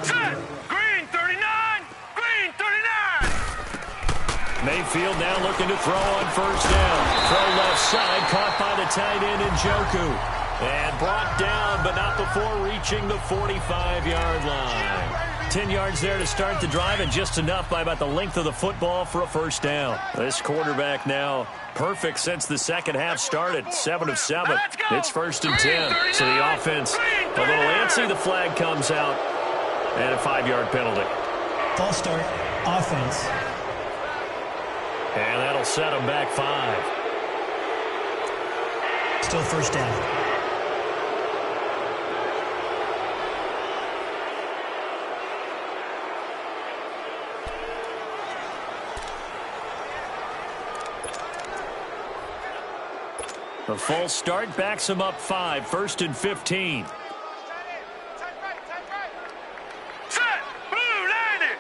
Set! Green 39! Green 39! Mayfield now looking to throw on first down. Throw left side, caught by the tight end Njoku. And brought down, but not before reaching the 45-yard line. 10 yards there to start the drive, and just enough by about the length of the football for a first down. This quarterback now perfect since the second half started. 7 of 7. It's first and 10. So the offense a little antsy. The flag comes out, and a 5-yard penalty. False start, offense. And that'll set them back 5. Still first down. The false start backs him up 5. First and 15. Set! Blue 90!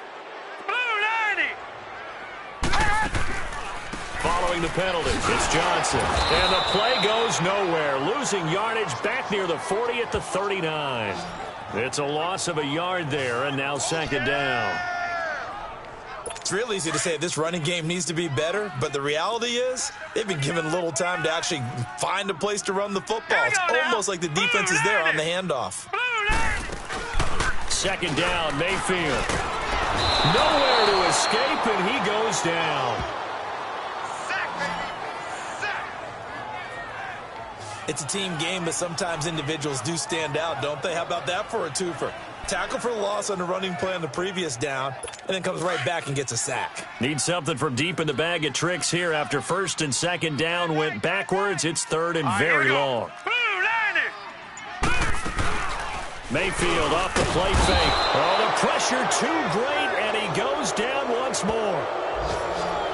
Blue 90! Following the penalty, it's Johnson. And the play goes nowhere. Losing yardage back near the 40 at the 39. It's a loss of a yard there, and now second down. It's real easy to say this running game needs to be better, but the reality is they've been given little time to actually find a place to run the football. It's almost like the defense is there on the handoff. Second down, Mayfield. Nowhere to escape, and he goes down. It's a team game, but sometimes individuals do stand out, don't they? How about that for a twofer? Tackle for loss on the running play on the previous down, and then comes right back and gets a sack. Need something from deep in the bag of tricks here. After first and second down went backwards, it's third and very long. Mayfield off the play fake. Oh, the pressure too great, and he goes down once more.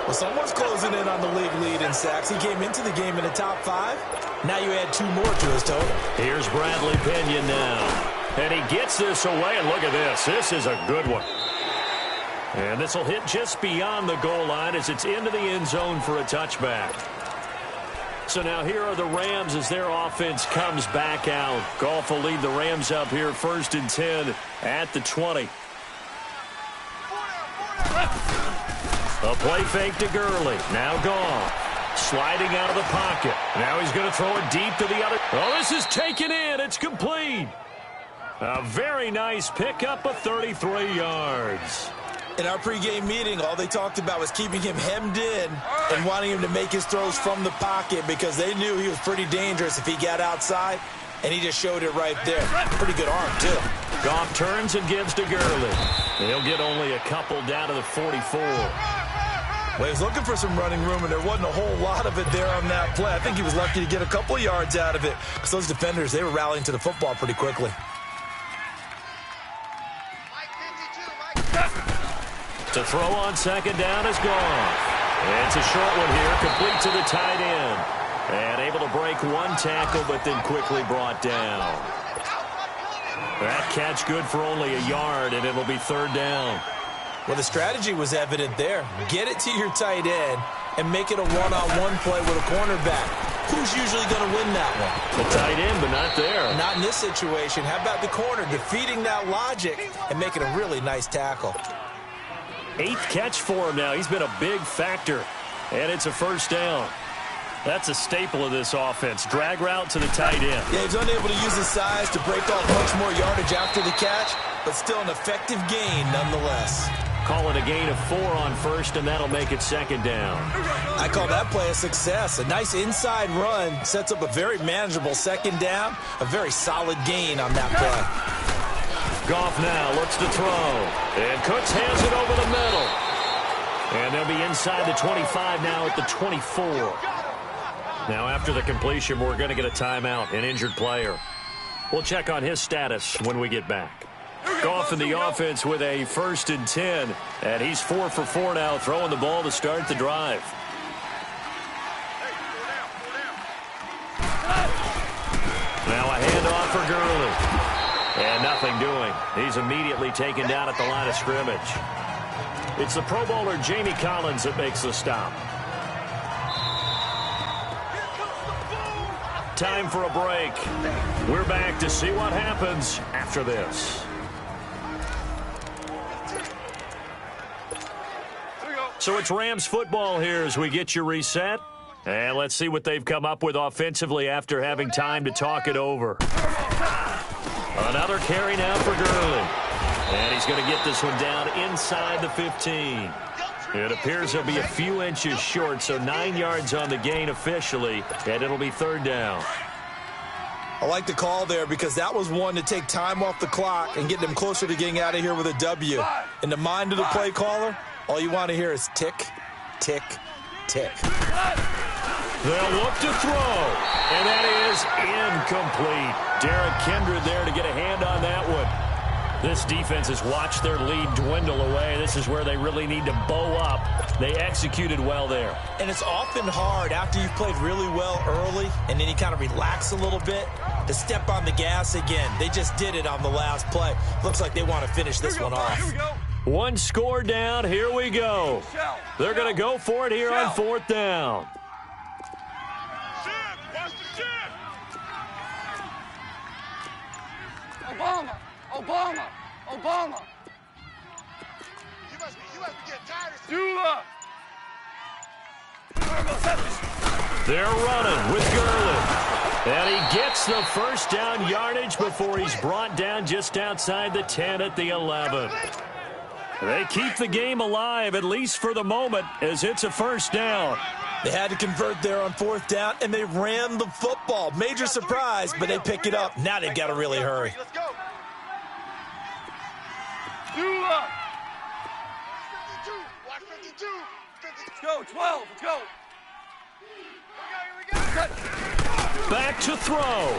Well, someone's closing in on the league lead in sacks. He came into the game in the top 5. Now you add 2 more to his total. Here's Bradley Pinion now. And he gets this away, and look at this. This is a good one. And this will hit just beyond the goal line as it's into the end zone for a touchback. So now here are the Rams as their offense comes back out. Goff will lead the Rams up here first and 10 at the 20. A play fake to Gurley. Now Goff. Sliding out of the pocket. Now he's going to throw it deep to the other. Oh, this is taken in. It's complete. A very nice pickup of 33 yards. In our pregame meeting, all they talked about was keeping him hemmed in and wanting him to make his throws from the pocket because they knew he was pretty dangerous if he got outside, and he just showed it right there. Pretty good arm, too. Goff turns and gives to Gurley. He'll get only a couple down to the 44. Well, he was looking for some running room, and there wasn't a whole lot of it there on that play. I think he was lucky to get a couple yards out of it because those defenders, they were rallying to the football pretty quickly. To throw on second down is Goff. It's a short one here, complete to the tight end. And able to break one tackle, but then quickly brought down. That catch good for only a yard, and it'll be third down. Well, the strategy was evident there. Get it to your tight end and make it a one-on-one play with a cornerback. Who's usually going to win that one? The tight end, but not there. Not in this situation. How about the corner defeating that logic and making a really nice tackle? 8th catch for him now. He's been a big factor, and it's a first down. That's a staple of this offense. Drag route to the tight end. Yeah, he's unable to use his size to break off much more yardage after the catch, but still an effective gain nonetheless. Call it a gain of 4 on first, and that'll make it second down. I call that play a success. A nice inside run sets up a very manageable second down. A very solid gain on that play. Goff now looks to throw. And Cooks hands it over the middle. And they'll be inside the 25 now at the 24. Now, after the completion, we're going to get a timeout, an injured player. We'll check on his status when we get back. Goff in the offense with a 1st and 10. And he's 4 for 4 now, throwing the ball to start the drive. Now a handoff for Gurley. And nothing doing. He's immediately taken down at the line of scrimmage. It's the Pro Bowler Jamie Collins that makes the stop. Time for a break. We're back to see what happens after this. So it's Rams football here as we get you reset. And let's see what they've come up with offensively after having time to talk it over. Another carry now for Gurley. And he's going to get this one down inside the 15. It appears he'll be a few inches short, so 9 yards on the gain officially, and it'll be 3rd down. I like the call there because that was one to take time off the clock and get them closer to getting out of here with a W. In the mind of the play caller, all you want to hear is tick, tick, tick. They'll look to throw, and that is incomplete. Derek Kindred there to get a hand on that one. This defense has watched their lead dwindle away. This is where they really need to bow up. They executed well there. And it's often hard after you've played really well early and then you kind of relax a little bit to step on the gas again. They just did it on the last play. Looks like they want to finish this one off. One score down. Here we go. They're going to go for it here on 4th down. Obama. You must be getting tired of Dula. They're running with Gurley. And he gets the first down yardage before he's brought down just outside the 10 at the 11. They keep the game alive, at least for the moment, as it's a 1st down. They had to convert there on 4th down, and they ran the football. Major surprise, but they pick it up. Now they've got to really hurry. Let's go. Dula. 52. Watch 52. Let's go. 12. Let's go. Here we go. Back to throw.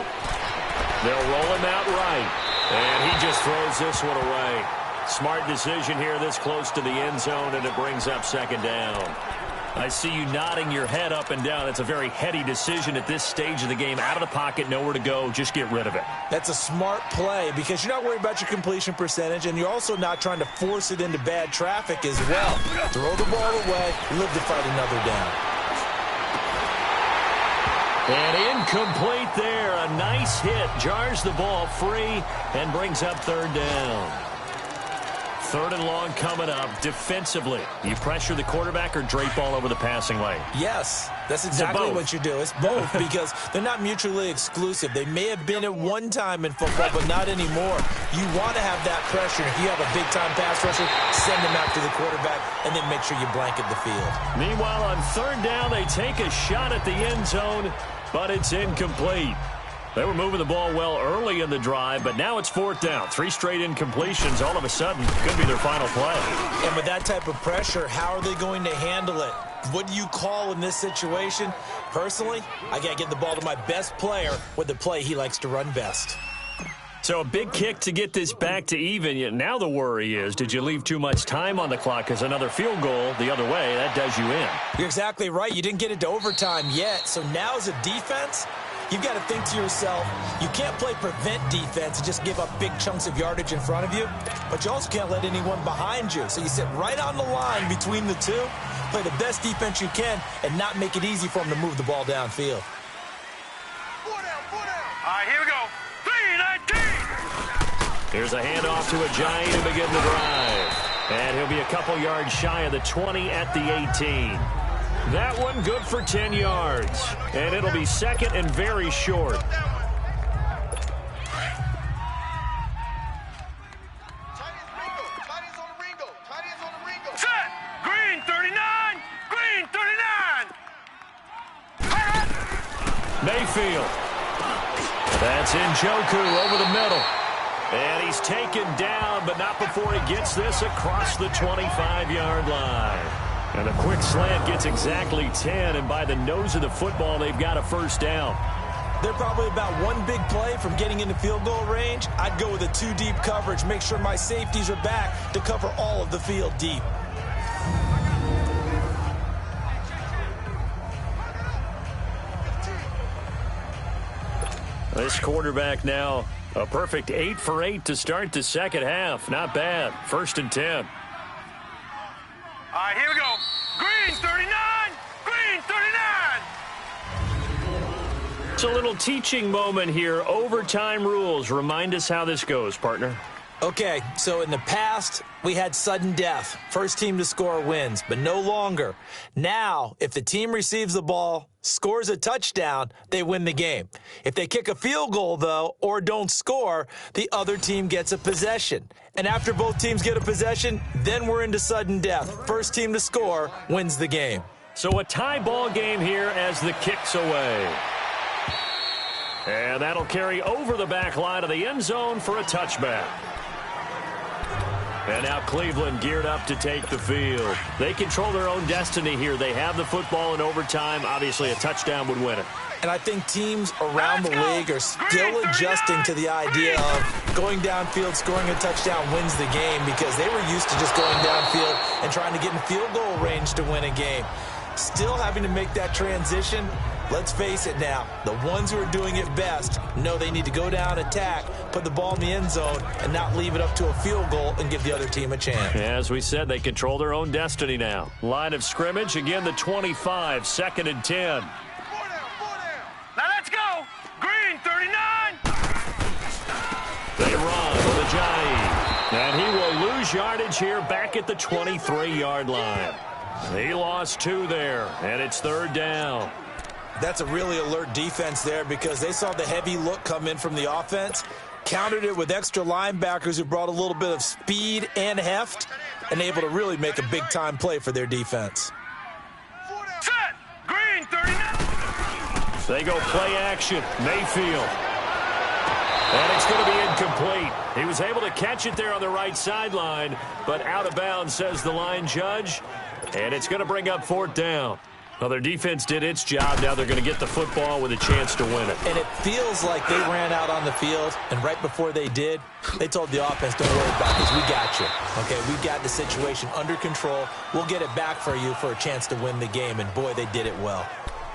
They'll roll him out right. And he just throws this one away. Smart decision here this close to the end zone, and it brings up 2nd down. I see you nodding your head up and down. It's a very heady decision at this stage of the game. Out of the pocket, nowhere to go. Just get rid of it. That's a smart play because you're not worried about your completion percentage, and you're also not trying to force it into bad traffic as well. Throw the ball away, live to fight another down. And incomplete there. A nice hit. Jars the ball free and brings up 3rd down. 3rd and long coming up. Defensively, you pressure the quarterback or drape all over the passing lane? Yes, that's exactly what you do. It's both because they're not mutually exclusive. They may have been at one time in football, but not anymore. You want to have that pressure. If you have a big-time pass rusher, send them after the quarterback, and then make sure you blanket the field. Meanwhile, on 3rd down, they take a shot at the end zone, but it's incomplete. They were moving the ball well early in the drive, but now it's 4th down. 3 straight incompletions all of a sudden could be their final play. And with that type of pressure, how are they going to handle it? What do you call in this situation? Personally, I got to get the ball to my best player with the play he likes to run best. So a big kick to get this back to even. Now the worry is, did you leave too much time on the clock? Because another field goal the other way, that does you in. You're exactly right. You didn't get it to overtime yet. So now as a defense, you've got to think to yourself, you can't play prevent defense and just give up big chunks of yardage in front of you, but you also can't let anyone behind you. So you sit right on the line between the two, play the best defense you can, and not make it easy for them to move the ball downfield. 4 down, 4 down. All right, here we go. 3-19. Here's a handoff to Ajayi to begin the drive. And he'll be a couple yards shy of the 20 at the 18. That one good for 10 yards. And it'll be second and very short. Set. Green 39. Green 39. Mayfield. That's Njoku over the middle. And he's taken down, but not before he gets this across the 25-yard line. And a quick slant gets exactly 10, and by the nose of the football, they've got a first down. They're probably about one big play from getting into field goal range. I'd go with a two-deep coverage, make sure my safeties are back to cover all of the field deep. This quarterback now, a perfect 8 for 8 to start the second half. Not bad. First and 10. All right, here we go. Green 39. Green 39. It's a little teaching moment here. Overtime rules. Remind us how this goes, partner. Okay, so in the past, we had sudden death. First team to score wins, but no longer. Now, if the team receives the ball, scores a touchdown, they win the game. If they kick a field goal, though, or don't score, the other team gets a possession. And after both teams get a possession, then we're into sudden death. First team to score wins the game. So a tie ball game here as the kick's away. And that'll carry over the back line of the end zone for a touchback. And now Cleveland geared up to take the field. They control their own destiny here. They have the football in overtime. Obviously, a touchdown would win it. And I think teams around the league are still adjusting to the idea of going downfield, scoring a touchdown wins the game, because they were used to just going downfield and trying to get in field goal range to win a game. Still having to make that transition. Let's face it now, the ones who are doing it best know they need to go down, attack, put the ball in the end zone, and not leave it up to a field goal and give the other team a chance. As we said, they control their own destiny now. Line of scrimmage, again the 25, second and 10. Now let's go. Green 39. They run with Ajayi. And he will lose yardage here back at the 23-yard line. He lost 2 there, and it's third down. That's a really alert defense there, because they saw the heavy look come in from the offense, countered it with extra linebackers who brought a little bit of speed and heft, and able to really make a big-time play for their defense. Set. Green 39. They go play action. Mayfield. And it's going to be incomplete. He was able to catch it there on the right sideline, but out of bounds, says the line judge. And it's going to bring up fourth down. Well, their defense did its job. Now they're going to get the football with a chance to win it. And it feels like they ran out on the field, and right before they did, they told the offense, don't worry about this. We got you. Okay, we got the situation under control. We'll get it back for you for a chance to win the game. And, boy, they did it well.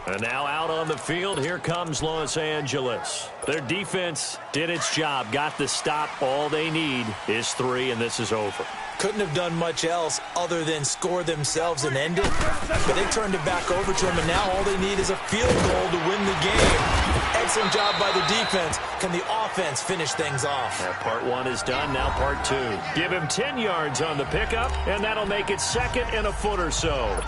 And now out on the field, here comes Los Angeles. Their defense did its job, got the stop. All they need is 3, and this is over. Couldn't have done much else other than score themselves and end it. But they turned it back over to them, and now all they need is a field goal to win the game. Excellent job by the defense. Can the offense finish things off? That part 1 is done, now part 2. Give him 10 yards on the pickup, and that'll make it second and a foot or so.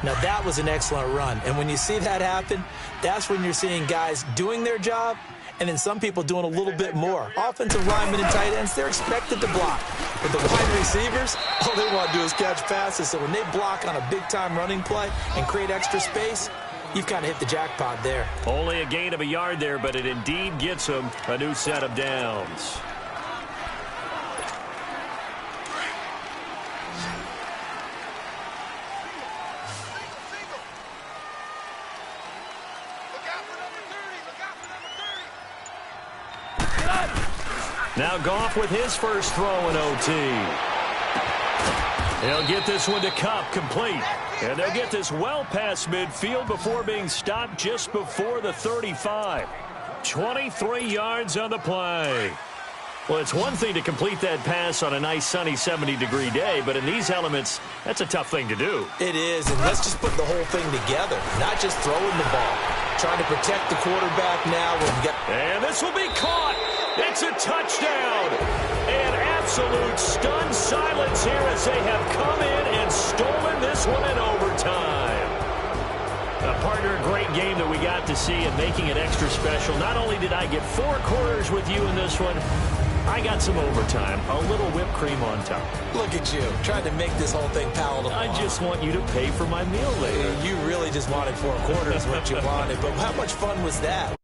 Now, that was an excellent run. And when you see that happen, that's when you're seeing guys doing their job, and then some people doing a little bit more. Offensive linemen and tight ends, they're expected to block. But the wide receivers, all they want to do is catch passes. So when they block on a big-time running play and create extra space, you've kind of hit the jackpot there. Only a gain of a yard there, but it indeed gets them a new set of downs. Now Goff with his first throw in OT. He'll get this one to Kupp, complete. And they'll get this well past midfield before being stopped just before the 35. 23 yards on the play. Well, it's one thing to complete that pass on a nice sunny 70-degree day, but in these elements, that's a tough thing to do. It is, and let's just put the whole thing together, not just throwing the ball. Trying to protect the quarterback now. And this will be caught. It's a touchdown. And absolute stunned silence here as they have come in and stolen this one in overtime. great game that we got to see, and making it extra special. Not only did I get 4 quarters with you in this one, I got some overtime, a little whipped cream on top. Look at you, trying to make this whole thing palatable. I just want you to pay for my meal later. You really just wanted 4 quarters, what you wanted, but how much fun was that?